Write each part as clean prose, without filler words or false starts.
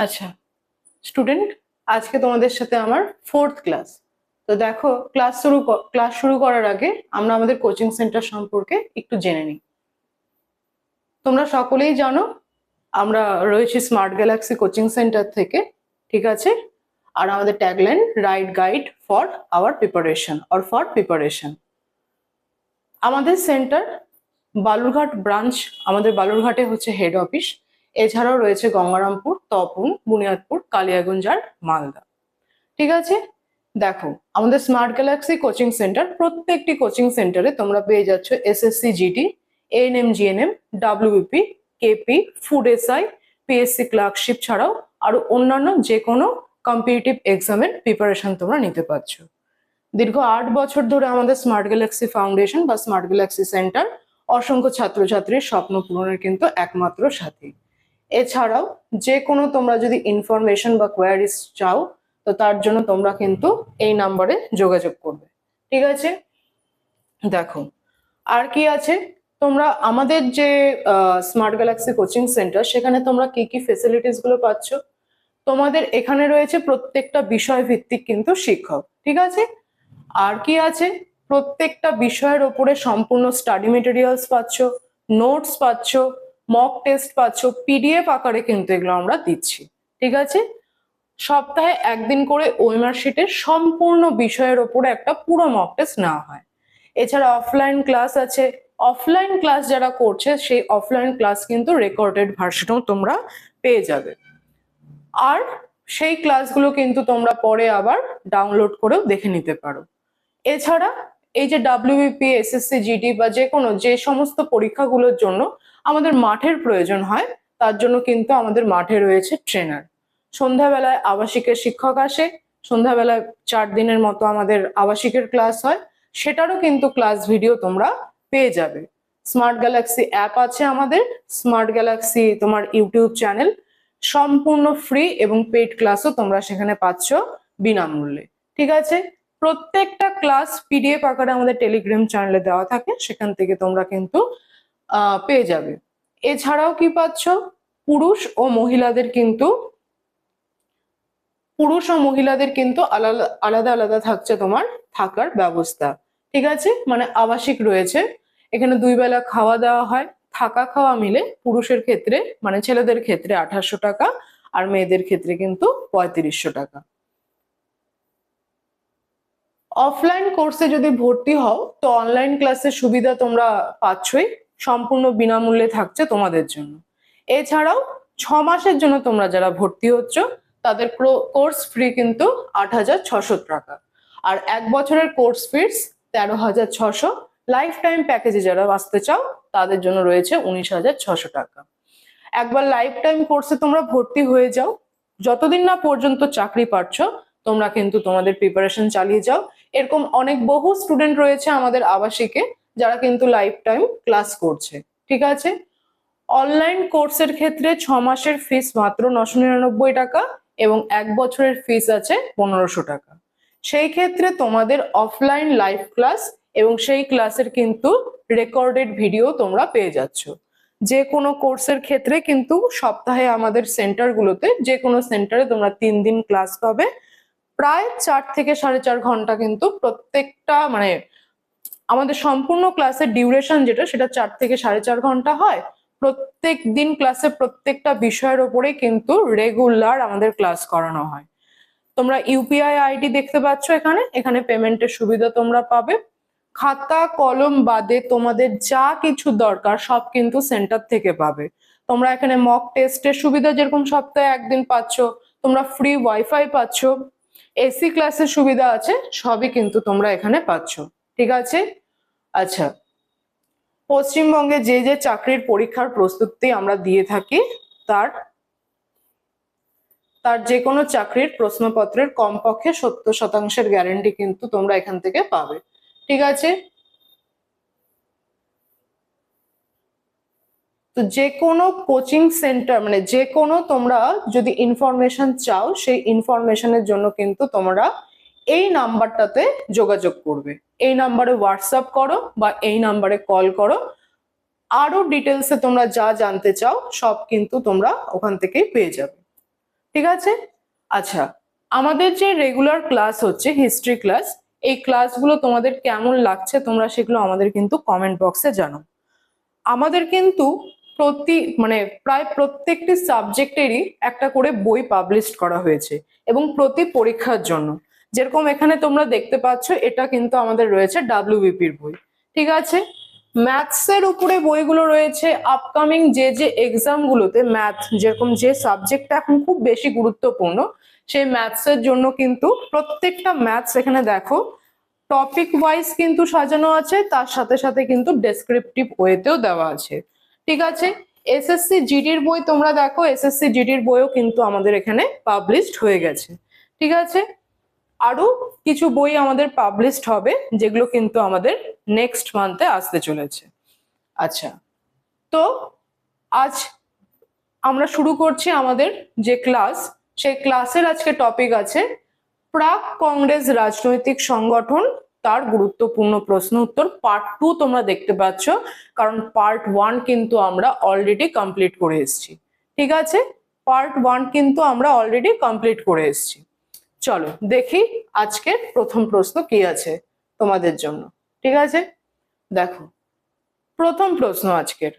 আচ্ছা স্টুডেন্ট, আজকে তোমাদের সাথে আমার 4th ক্লাস। তো দেখো, ক্লাস শুরু করার আগে আমরা আমাদের কোচিং সেন্টার সম্পর্কে একটু জেনে নিই। তোমরা সকলেই জানো আমরা রয়েছি স্মার্ট গ্যালাক্সি কোচিং সেন্টার থেকে, ঠিক আছে? আর আমাদের tagline right guide for our preparation or for preparation. আমাদের সেন্টার বালুরঘাট ব্রাঞ্চ, আমাদের বালুরঘাটে হচ্ছে হেড অফিস। এছাড়াও রয়েছে গঙ্গারামপুর, তপন, বুনিয়াদপুর, কালিয়াগঞ্জ আর মালদা, ঠিক আছে? দেখো, আমাদের স্মার্ট গ্যালাক্সি কোচিং সেন্টার, প্রত্যেকটি কোচিং সেন্টারে তোমরা পেয়ে যাচ্ছ SSC GD, ANM GNM, WBP, KP, food SI, PSC clerkship ছাড়াও আরো অন্যান্য যে কোনো কম্পিটিটিভ এক্সামের প্রিপারেশন তোমরা নিতে পারছো। দীর্ঘ 8 বছর ধরে আমাদের স্মার্ট গ্যালাক্সি ফাউন্ডেশন বা স্মার্ট গ্যালাক্সি সেন্টার অসংখ্য ছাত্রছাত্রীর স্বপ্ন পূরণের কিন্তু একমাত্র সাথী। এছাড়াও যে কোনো তোমরা যদি ইনফরমেশন বা কোয়ারিজ চাও, তো তার জন্য তোমরা কিন্তু এই নাম্বারে যোগাযোগ করবে, ঠিক আছে? দেখো, আর কি আছে, তোমরা আমাদের যে স্মার্ট গ্যালাক্সি কোচিং সেন্টার, সেখানে তোমরা কি কি ফেসিলিটিস গুলো পাচ্ছ। তোমাদের এখানে রয়েছে প্রত্যেকটা বিষয় ভিত্তিক কিন্তু শিক্ষক, ঠিক আছে? আর কি আছে, প্রত্যেকটা বিষয়ের ওপরে সম্পূর্ণ স্টাডি মেটেরিয়ালস পাচ্ছ, নোটস পাচ্ছ, মক টেস্ট পাচ্ছ, পিডিএফ আকারে কিন্তু এগুলো আমরা দিচ্ছি, ঠিক আছে? সপ্তাহে একদিন করে ওএমআর শিটের সম্পূর্ণ বিষয়ের ওপরে একটা পুরো মক টেস্ট নেওয়া হয়। এছাড়া অফলাইন ক্লাস আছে। অফলাইন ক্লাস যারা করছে সেই অফলাইন ক্লাস কিন্তু রেকর্ডেড ভার্সনও তোমরা পেয়ে যাবে। আর সেই ক্লাসগুলো কিন্তু তোমরা পরে আবার ডাউনলোড করেও দেখে নিতে পারো। এছাড়া এই যে ডাব্লিউবিপি, এসএসসি জিডি বা যে সমস্ত পরীক্ষাগুলোর জন্য আমাদের মাঠের প্রয়োজন হয়, তার জন্য কিন্তু আমাদের মাঠে রয়েছে ট্রেনার। সন্ধ্যাবেলায় আবাসিকের শিক্ষক আসে, সন্ধ্যাবেলায় 4 দিনের মতো আমাদের আবাসিকের ক্লাস হয়, সেটারও কিন্তু ক্লাস ভিডিও তোমরা পেয়ে যাবে। স্মার্ট গ্যালাক্সি অ্যাপ আছে আমাদের, স্মার্ট গ্যালাক্সি তোমার ইউটিউব চ্যানেল, সম্পূর্ণ ফ্রি এবং পেইড ক্লাসও তোমরা সেখানে পাচ্ছ বিনামূল্যে, ঠিক আছে? প্রত্যেকটা ক্লাস পিডিএফ আকারে আমাদের টেলিগ্রাম চ্যানেলে দেওয়া থাকে, সেখান থেকে তোমরা কিন্তু পেয়ে যাবে। এছাড়াও কি পাচ্ছ, পুরুষ ও মহিলাদের কিন্তু আলাদা আলাদা আলাদা থাকছে তোমার থাকার ব্যবস্থা, ঠিক আছে? মানে আবাসিক রয়েছে, এখানে 2 বেলা খাওয়া দাওয়া হয়, থাকা খাওয়া মিলে পুরুষের ক্ষেত্রে মানে ছেলেদের ক্ষেত্রে 2800 টাকা আর মেয়েদের ক্ষেত্রে কিন্তু 3500 টাকা। অফলাইন কোর্সে যদি ভর্তি হও, তো অনলাইন ক্লাসের সুবিধা তোমরা পাচ্ছই, সম্পূর্ণ বিনামূল্যে থাকছে তোমাদের জন্য। এছাড়াও 6 মাসের জন্য তোমরা যারা ভর্তি হচ্ছ, তাদের কোর্স ফ্রি কিন্তু 8600 টাকা, আর 1 বছরের কোর্স ফিস 13600। লাইফ টাইম প্যাকেজে যারা আসতে চাও, তাদের জন্য রয়েছে 19600 টাকা। একবার লাইফ টাইম কোর্সে তোমরা ভর্তি হয়ে যাও, যতদিন না পর্যন্ত চাকরি পাচ্ছ তোমরা কিন্তু তোমাদের প্রিপারেশন চালিয়ে যাও। এরকম অনেক বহু স্টুডেন্ট রয়েছে আমাদের আবাসিকে, যারা কিন্তু লাইফ টাইম ক্লাস করছে, ঠিক আছে? অনলাইন কোর্সের ক্ষেত্রে 6 মাসের ফিস মাত্র 999 টাকা এবং 1 বছরের ফিস আছে 1500 টাকা। সেই ক্ষেত্রে তোমাদের অফলাইন লাইভ ক্লাস এবং সেই ক্লাসের কিন্তু রেকর্ডেড ভিডিও তোমরা পেয়ে যাচ্ছ। যে কোনো কোর্সের ক্ষেত্রে কিন্তু সপ্তাহে আমাদের সেন্টারগুলোতে যে কোনো সেন্টারে তোমরা 3 দিন ক্লাস পাবে, প্রায় 4 থেকে 4.5 ঘন্টা কিন্তু প্রত্যেকটা, মানে আমাদের সম্পূর্ণ ক্লাসের ডিউরেশন যেটা, সেটা 4 থেকে 4.5 ঘন্টা হয়। প্রত্যেক দিন ক্লাসে প্রত্যেকটা বিষয়ের ওপরে কিন্তু রেগুলার আমাদের ক্লাস করানো হয়। তোমরা ইউপিআই আইডি দেখতে পাচ্ছ এখানে, এখানে পেমেন্টের সুবিধা তোমরা পাবে। খাতা কলম বাদে তোমাদের যা কিছু দরকার সব কিন্তু সেন্টার থেকে পাবে। তোমরা এখানে মক টেস্টের সুবিধা যেরকম সপ্তাহে একদিন পাচ্ছ, তোমরা ফ্রি ওয়াইফাই পাচ্ছ, এসি ক্লাসের সুবিধা আছে, সবই কিন্তু তোমরা এখানে পাচ্ছ, ঠিক আছে? আচ্ছা, পশ্চিমবঙ্গে যে চাকরির পরীক্ষার প্রস্তুতি আমরা দিয়ে থাকি, তার যে কোনো চাকরির প্রশ্নপত্রের কমপক্ষে 70% গ্যারান্টি কিন্তু তোমরা এখান থেকে পাবে, ঠিক আছে? তো যে কোনো কোচিং সেন্টার, মানে যে কোনো তোমরা যদি ইনফরমেশন চাও, সেই ইনফরমেশনের জন্য কিন্তু তোমরা এই নাম্বারটাতে যোগাযোগ করবে। এই নাম্বারে হোয়াটসঅ্যাপ করো বা এই নাম্বারে কল করো, আরো ডিটেলসে তোমরা যা জানতে চাও সব কিন্তু তোমরা ওখান থেকেই পেয়ে যাবে। ঠিক আছে। আচ্ছা, আমাদের যে রেগুলার ক্লাস হচ্ছে হিস্ট্রি ক্লাস, এই ক্লাসগুলো তোমাদের কেমন লাগছে তোমরা সেগুলো আমাদের কিন্তু কমেন্ট বক্সে জানাও। আমাদের কিন্তু প্রায় প্রত্যেকটি সাবজেক্টেরই একটা করে বই পাবলিশ করা হয়েছে এবং প্রতি পরীক্ষার জন্য, যেরকম এখানে তোমরা দেখতে পাচ্ছ এটা কিন্তু আমাদের রয়েছে ডাব্লিউবিপির বই। ঠিক আছে, ম্যাথসের উপরে বইগুলো রয়েছে আপকামিং যে এক্সাম গুলোতে ম্যাথ, যেরকম যে সাবজেক্টটা এখন খুব বেশি গুরুত্বপূর্ণ সেই ম্যাথসের জন্য কিন্তু প্রত্যেকটা ম্যাথস এখানে দেখো টপিক ওয়াইজ কিন্তু সাজানো আছে, তার সাথে সাথে কিন্তু ডেসক্রিপটিভ ওয়েতেও দেওয়া আছে। ঠিক আছে, এসএসসি জিডির বই তোমরা দেখো, এসএসসি জিডির বইও কিন্তু আমাদের এখানে পাবলিশড হয়ে গেছে। ঠিক আছে, আরো কিছু বই আমাদের পাবলিশড হবে যেগুলো কিন্তু আমাদের নেক্সট মান্থে আসতে চলেছে। আচ্ছা, তো আজ আমরা শুরু করছি আমাদের যে ক্লাস, সেই ক্লাসের আজকে টপিক আছে প্রাক কংগ্রেস রাজনৈতিক সংগঠন, তার গুরুত্বপূর্ণ প্রশ্ন উত্তর পার্ট 2 তোমরা দেখতে পাচ্ছ, কারণ পার্ট 1 কিন্তু আমরা অলরেডি কমপ্লিট করে এসেছি। ঠিক আছে, পার্ট 1 কিন্তু আমরা অলরেডি কমপ্লিট করে এসেছি। চলো দেখি আজকের প্রথম প্রশ্ন কি আছে তোমাদের জন্য। ঠিক আছে, দেখো প্রথম প্রশ্ন আজকের,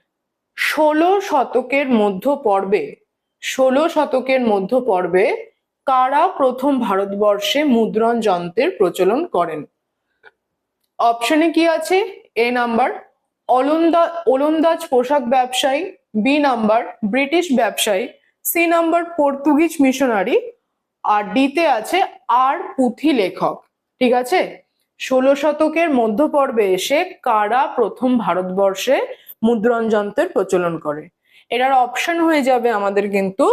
16 শতকের মধ্য পর্বে কারা প্রথম ভারতবর্ষে মুদ্রণ যন্ত্রের প্রচলন করেন? অপশনে কি আছে? এ নাম্বার ওলন্দাজ পোশাক ব্যবসায়ী, বি নাম্বার ব্রিটিশ ব্যবসায়ী, সি নাম্বার পর্তুগিজ মিশনারি, আর ডিতে আছে আর পুঁথি লেখক। ঠিক আছে, 16 শতকের মধ্যপর্বে এসে কারা প্রথম ভারতবর্ষে মুদ্রণ যন্ত্রের প্রচলন করে? এটার অপশন হয়ে যাবে আমাদের কিন্তু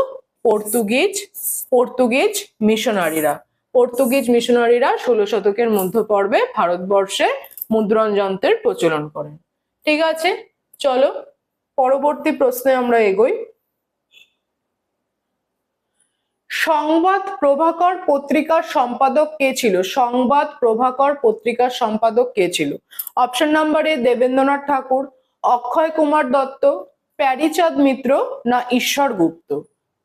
পর্তুগিজ মিশনারিরা। পর্তুগিজ মিশনারিরা 16 শতকের মধ্যপর্বে ভারতবর্ষে মুদ্রণ যন্ত্রের প্রচলন করেন। ঠিক আছে, চলো পরবর্তী প্রশ্নে আমরা এগোই। সংবাদ প্রভাকর পত্রিকার সম্পাদক কে ছিল? সংবাদ প্রভাকর পত্রিকার সম্পাদক কে ছিল? অপশন নাম্বার এ দেবেন্দ্রনাথ ঠাকুর, অক্ষয় কুমার দত্ত, প্যারীচাঁদ মিত্র, না ঈশ্বর গুপ্ত?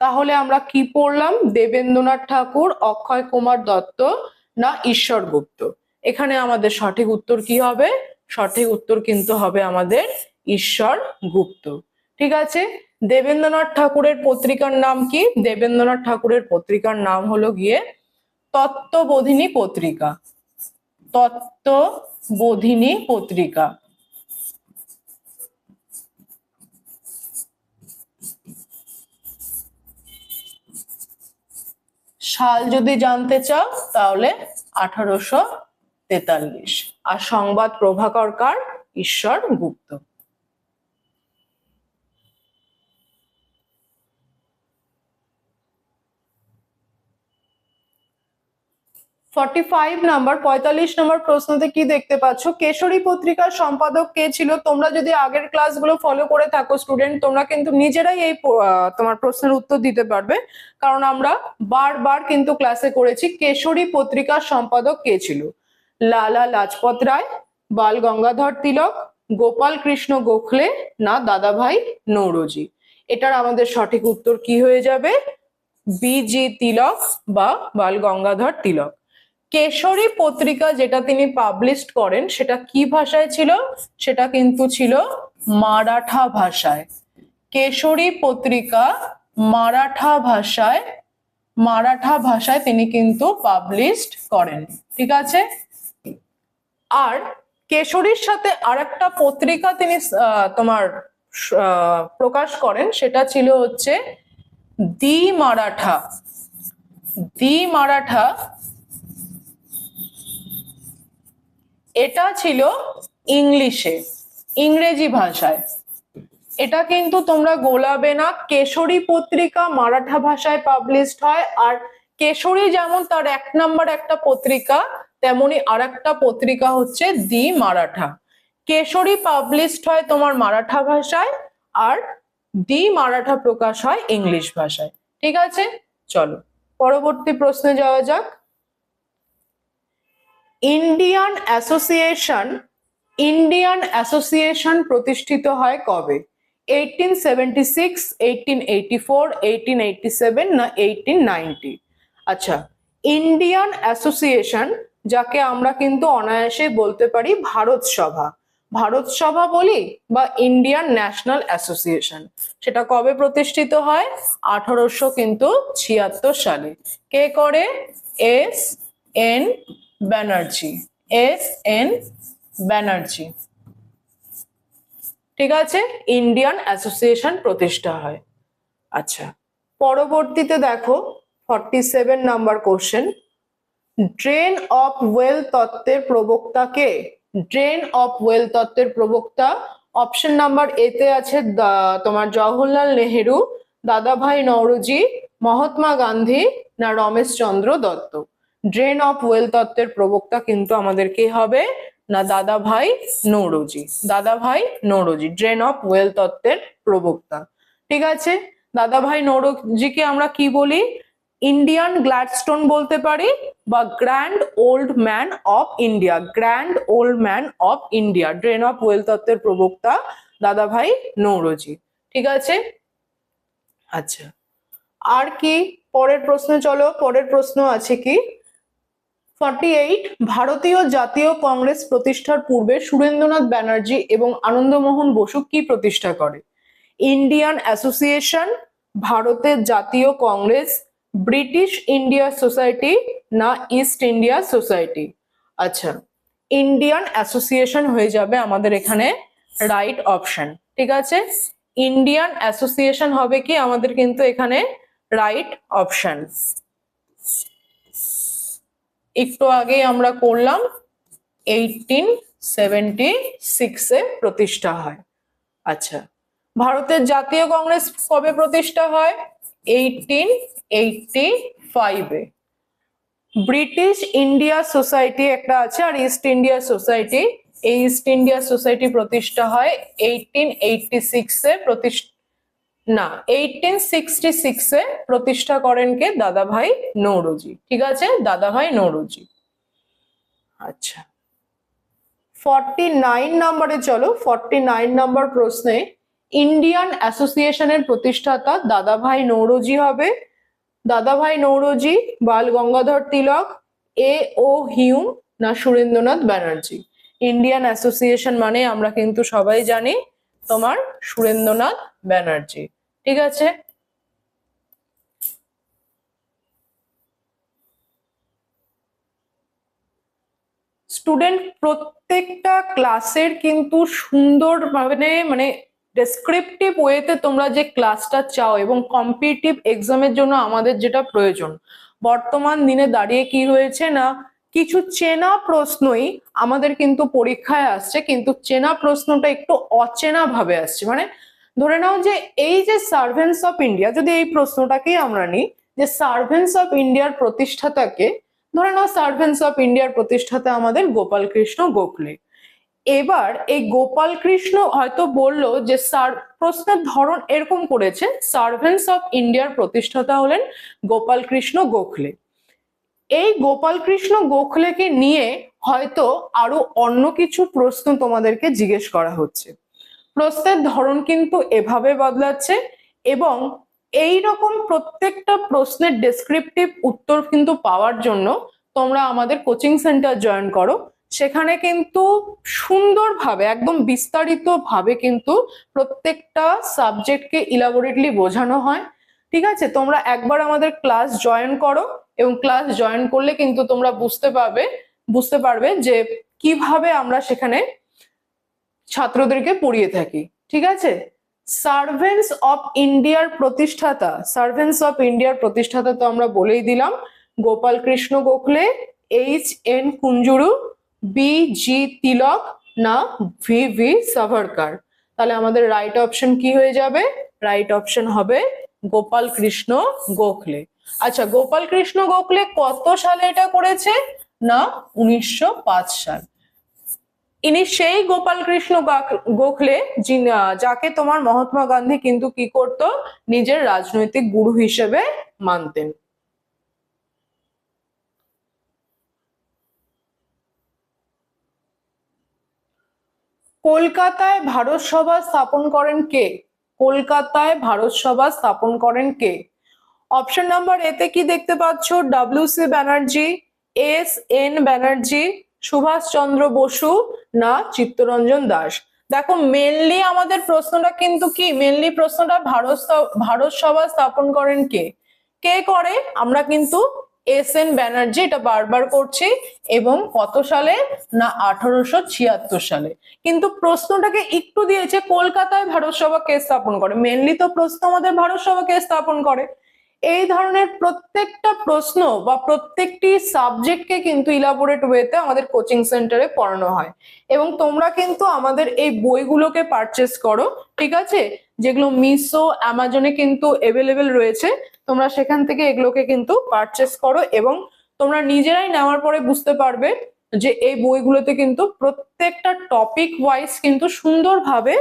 তাহলে আমরা কি পড়লাম? দেবেন্দ্রনাথ ঠাকুর, অক্ষয় কুমার দত্ত, না ঈশ্বর গুপ্ত? এখানে আমাদের সঠিক উত্তর কি হবে? সঠিক উত্তর কিন্তু হবে আমাদের ঈশ্বর গুপ্ত। ঠিক আছে, দেবেন্দ্রনাথ ঠাকুরের পত্রিকার নাম কি? দেবেন্দ্রনাথ ঠাকুরের পত্রিকার নাম হলো গিয়ে তত্ত্ববোধিনী পত্রিকা। তত্ত্ববোধিনী পত্রিকা। সাল যদি জানতে চাও তাহলে 1843। আর সংবাদ প্রভাকর কার? ঈশ্বর গুপ্ত। 45 নম্বর প্রশ্নতে কি দেখতে পাচ্ছ? কেশরী পত্রিকার সম্পাদক কে ছিল? তোমরা যদি আগের ক্লাসগুলো ফলো করে থাকো স্টুডেন্ট, তোমরা কিন্তু নিজেরাই এই তোমার প্রশ্নের উত্তর দিতে পারবে, কারণ আমরা বারবার কিন্তু ক্লাসে করেছি। কেশরী পত্রিকার সম্পাদক কে ছিল? লালা লাজপত রায়, বাল গঙ্গাধর তিলক, গোপাল কৃষ্ণ গোখলে, না দাদাভাই নৌরোজি? এটার আমাদের সঠিক উত্তর কি হয়ে যাবে? বিজি তিলক বা বাল গঙ্গাধর তিলক। কেশরী পত্রিকা যেটা তিনি পাবলিশ করেন সেটা কি ভাষায় ছিল? সেটা কিন্তু ছিল মারাঠা ভাষায়। কেশরী পত্রিকা মারাঠা ভাষায় তিনি কিন্তু পাবলিশ করেন। ঠিক আছে, আর কেশরীর সাথে আরেকটা পত্রিকা তিনি তোমার প্রকাশ করেন, সেটা ছিল হচ্ছে দি মারাঠা। এটা ছিল ইংরেজি ভাষায়। এটা কিন্তু তোমরা গোলাবে না, কেশরী পত্রিকা মারাঠা ভাষায় পাবলিশড হয়। আর কেশরী যেমন তার 1 নম্বর একটা পত্রিকা, তেমনি আরেকটা পত্রিকা হচ্ছে দি মারাঠা। কেশরী পাবলিশড হয় তোমার মারাঠা ভাষায়, আর দি মারাঠা প্রকাশ হয় ইংলিশ ভাষায়। ঠিক আছে, চলো পরবর্তী প্রশ্নে যাওয়া যাক। ইন্ডিয়ান অ্যাসোসিয়েশন প্রতিষ্ঠিত হয় কবে? 1876, 1884, 1887 না 1890? আচ্ছা, ইন্ডিয়ান অ্যাসোসিয়েশন, যাকে আমরা কিন্তু অনায়াসে বলতে পারি ভারত সভা, ভারত সভা বলি বা ইন্ডিয়ান ন্যাশনাল অ্যাসোসিয়েশন, সেটা কবে প্রতিষ্ঠিত হয়? 1876 সালে। কে করে? S N Banerjee, S N Banerjee. ঠিক আছে, ইন্ডিয়ান অ্যাসোসিয়েশন প্রতিষ্ঠা হয়। আচ্ছা, পরবর্তীতে দেখো 47 number question, drain of well তত্ত্বের প্রবক্তা কে? ড্রেন অফ ওয়েল তত্ত্বের প্রবক্তা অপশন নাম্বার এ তে আছে তোমার জওহরলাল নেহেরু, দাদাভাই নওরোজি, মহাত্মা গান্ধী না Rameshchandra Dutta? Drain of well তত্ত্বের প্রবক্তা কিন্তু আমাদের কি হবে না দাদাভাই নওরোজি, দাদাভাই নওরোজি ড্রেন অফ ওয়েল তত্ত্বের প্রবক্তা। ঠিক আছে, দাদাভাই নওরোজিকে আমরা কি বলি? ইন্ডিয়ান গ্ল্যাডস্টোন বলতে পারি বা grand Old Man of India, grand Old Man of India. Drain of well তত্ত্বের প্রবক্তা দাদাভাই নওরোজি। ঠিক আছে, আচ্ছা আর কি পরের প্রশ্ন? চলো পরের প্রশ্ন আছে কি 48, ভারতীয় জাতীয় কংগ্রেস প্রতিষ্ঠার পূর্বে সুরেন্দ্রনাথ ব্যানার্জি এবং আনন্দমোহন বসু কি প্রতিষ্ঠা করে? ইন্ডিয়ান অ্যাসোসিয়েশন, ভারতের জাতীয় কংগ্রেস, ব্রিটিশ ইন্ডিয়া সোসাইটি না ইস্ট ইন্ডিয়া সোসাইটি? আচ্ছা, ইন্ডিয়ান অ্যাসোসিয়েশন হয়ে যাবে আমাদের এখানে রাইট অপশন। ঠিক আছে, ইন্ডিয়ান অ্যাসোসিয়েশন হবে কি আমাদের কিন্তু এখানে রাইট অপশন। একটু আগে আমরা করলাম 1876 এ প্রতিষ্ঠা হয়। আচ্ছা, ভারতের জাতীয় কংগ্রেস কবে প্রতিষ্ঠা হয়? 1885 এ। ব্রিটিশ ইন্ডিয়া সোসাইটি একটা আছে আর ইস্ট ইন্ডিয়া সোসাইটি, এই ইস্ট ইন্ডিয়া সোসাইটি প্রতিষ্ঠা হয় 1886 এ না 1866 এ প্রতিষ্ঠা করেন কে? দাদাভাই নওরোজি। ঠিক আছে, দাদাভাই নওরোজি। আচ্ছা, 49 নম্বরে চলো, 49 নম্বর প্রশ্নে ইন্ডিয়ান অ্যাসোসিয়েশনের প্রতিষ্ঠাতা দাদাভাই নওরোজি হবে। দাদাভাই নওরোজি, বাল গঙ্গাধর তিলক, এ ও হিউম না সুরেন্দ্রনাথ ব্যানার্জি? ইন্ডিয়ান অ্যাসোসিয়েশন মানে আমরা কিন্তু সবাই জানি তোমার সুরেন্দ্রনাথ ব্যানার্জি। ঠিক আছে, স্টুডেন্ট প্রত্যেকটা ক্লাসের কিন্তু সুন্দর মানে ডেসক্রিপটিভ ওয়েতে তোমরা যে ক্লাসটা চাও এবং কম্পিটিটিভ এক্সামের জন্য আমাদের যেটা প্রয়োজন, বর্তমান দিনে দাঁড়িয়ে কি হয়েছে না কিছু চেনা প্রশ্নই আমাদের কিন্তু পরীক্ষায় আসছে, কিন্তু চেনা প্রশ্নটা একটু অচেনা ভাবে আসছে। মানে ধরে নাও যে এই যে সার্ভেন্টস অফ ইন্ডিয়া, যদি এই প্রশ্নটাকেই আমরা নিই যে সার্ভেন্টস অফ ইন্ডিয়ার প্রতিষ্ঠাতাকে, ধরে নাও সার্ভেন্টস অফ ইন্ডিয়ার প্রতিষ্ঠাতা আমাদের গোপাল কৃষ্ণ গোখলে। এবার এই গোপাল কৃষ্ণ হয়তো বললো যে প্রশ্নের ধরন এরকম করেছে, সার্ভেন্টস অফ ইন্ডিয়ার প্রতিষ্ঠাতা হলেন গোপাল কৃষ্ণ গোখলে। এই গোপাল কৃষ্ণ গোখলেকে নিয়ে হয়তো আরো অন্য কিছু প্রশ্ন তোমাদেরকে জিজ্ঞেস করা হচ্ছে। প্রশ্নের ধরন কিন্তু এভাবে বদলাচ্ছে এবং এই রকম প্রত্যেকটা প্রশ্নের ডেসক্রিপটিভ উত্তর কিন্তু পাওয়ার জন্য তোমরা আমাদের কোচিং সেন্টার জয়েন করো। সেখানে কিন্তু সুন্দরভাবে একদম বিস্তারিত ভাবে কিন্তু প্রত্যেকটা সাবজেক্টকে ইলাবোরেটলি বোঝানো হয়। ঠিক আছে, তোমরা একবার আমাদের ক্লাস জয়েন করো এবং ক্লাস জয়েন করলে কিন্তু তোমরা বুঝতে পারবে যে কিভাবে আমরা সেখানে ছাত্রদেরকে পড়িয়ে থাকি। ঠিক আছে, সার্ভেন্টস অফ ইন্ডিয়ার প্রতিষ্ঠাতা, সার্ভেন্টস অফ ইন্ডিয়ার প্রতিষ্ঠাতা তো আমরা বলেই দিলাম Gopal Krishna Gokhale, H N Kunzru, B G Tilak না ভি ভি সাভারকার? তাহলে আমাদের রাইট অপশন কি হয়ে যাবে? রাইট অপশন হবে গোপাল কৃষ্ণ গোখলে। আচ্ছা, গোপাল কৃষ্ণ গোখলে কত সালে এটা করেছে না 1905 সাল। ইনি সেই গোপাল কৃষ্ণ গোখলে যাকে তোমার মহাত্মা গান্ধী কিন্তু কি করতো নিজের রাজনৈতিক গুরু হিসেবে মানতেন। কলকাতায় ভারত সভা স্থাপন করেন কে? কলকাতায় ভারত সভা স্থাপন করেন কে? অপশন নাম্বার এতে কি দেখতে পাচ্ছ? ডব্লিউ.সি. ব্যানার্জি, এস.এন. ব্যানার্জি, সুভাষচন্দ্র বসু না চিত্তরঞ্জন দাস? দেখো মেনলি আমাদের প্রশ্নটা কিন্তু কি, মেনলি প্রশ্নটা ভারত সভা স্থাপন করেন কে? কে করে? আমরা কিন্তু এস.এন. ব্যানার্জি এটা বারবার করছি, এবং কত সালে? না 1876 সালে। কিন্তু প্রশ্নটাকে একটু দিয়েছে কলকাতায় ভারত সভা কে স্থাপন করে, মেনলি তো প্রশ্ন আমাদের ভারত সভা কে স্থাপন করে। এই ধরনের প্রত্যেকটা প্রশ্ন বা প্রত্যেকটি সাবজেক্টকে কিন্তু ইলাবোরেট ওয়েতে আমাদের কোচিং সেন্টারে পড়ানো হয়, এবং তোমরা কিন্তু আমাদের এই বইগুলোকে পারচেস করো, ঠিক আছে? যেগুলো মিশো, অ্যামাজনে কিন্তু অ্যাভেলেবেল রয়েছে, তোমরা সেখান থেকে এগুলোকে কিন্তু পারচেস করো, এবং তোমরা নিজেরাই নেওয়ার পরে বুঝতে পারবে যে এই বইগুলোতে কিন্তু প্রত্যেকটা টপিক ওয়াইজ কিন্তু সুন্দরভাবে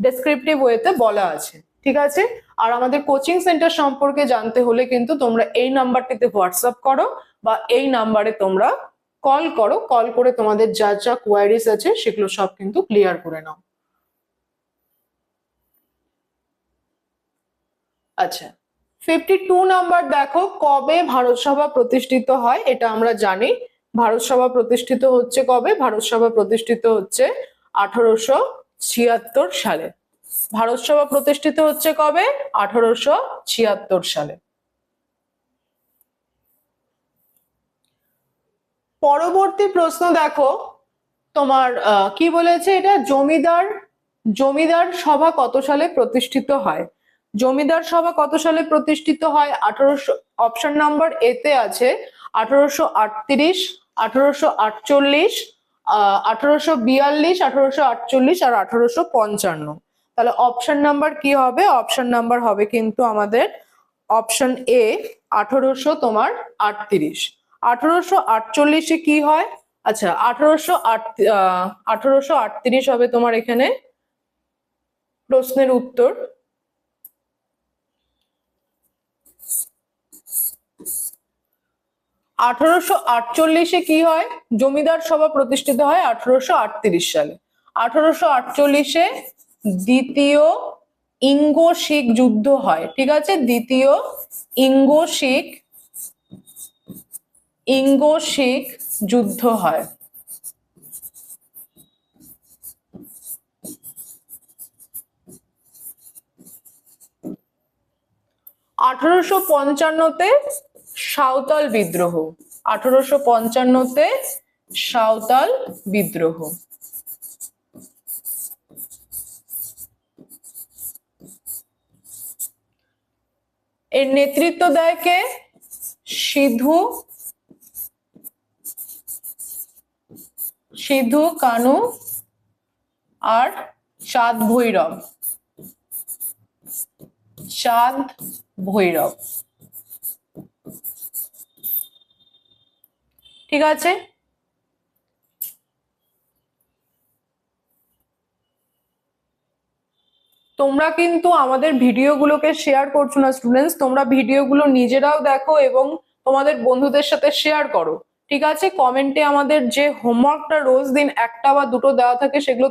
ডেসক্রিপটিভ ওয়েতে বলা আছে, ঠিক আছে? আর আমাদের কোচিং সেন্টার সম্পর্কে জানতে হলে কিন্তু তোমরা এই নাম্বারটিতে হোয়াটসঅ্যাপ করো, বা এই নাম্বারে তোমরা কল করো, কল করে তোমাদের যা যা কোয়ারিজ আছে সেগুলো সব কিন্তু ক্লিয়ার করে নাও। আচ্ছা, 52 নাম্বার দেখো, কবে ভারত সভা প্রতিষ্ঠিত হয়? এটা আমরা জানি, ভারত সভা প্রতিষ্ঠিত হচ্ছে কবে? ভারত সভা প্রতিষ্ঠিত হচ্ছে 1876 সালে। ভারত সভা প্রতিষ্ঠিত হচ্ছে কবে? 1876 সালে। পরবর্তী প্রশ্ন দেখো, তোমার কি বলেছে এটা? জমিদার সভা কত সালে প্রতিষ্ঠিত হয়? জমিদার সভা কত সালে প্রতিষ্ঠিত হয়? অপশন নাম্বার এতে আছে 1838, 1848, 1842, 1848 আর 1855। তাহলে অপশন নাম্বার কি হবে? অপশন নাম্বার হবে কিন্তু আমাদের অপশন এ 1838। 1848-এ কি হয়? আচ্ছা, 1838 হবে তোমার এখানে প্রশ্নের উত্তর। আঠারোশো আটচল্লিশে কি হয়? জমিদার সভা প্রতিষ্ঠিত হয় 1838 সালে। 1848-এ দ্বিতীয় ইঙ্গো শিখ যুদ্ধ হয়, ঠিক আছে? দ্বিতীয় ইঙ্গো শিখ যুদ্ধ হয়। 1855-তে সাঁওতাল বিদ্রোহ। 1855-তে সাঁওতাল বিদ্রোহ। এর নেতৃত্ব দেয় কে? সিধু কানু আর চাঁদ ভৈরব, ঠিক আছে? তোমরা কিন্তু আমাদের ভিডিওগুলোকে শেয়ার করছো না স্টুডেন্টস, তোমরা ভিডিওগুলো নিজেরাও দেখো এবং তোমাদের বন্ধুদের সাথে শেয়ার করো, ঠিক আছে? কমেন্টে আমাদের যে হোমওয়ার্কটা রোজ দিন একটা বা দুটো দেওয়া থাকে সেগুলো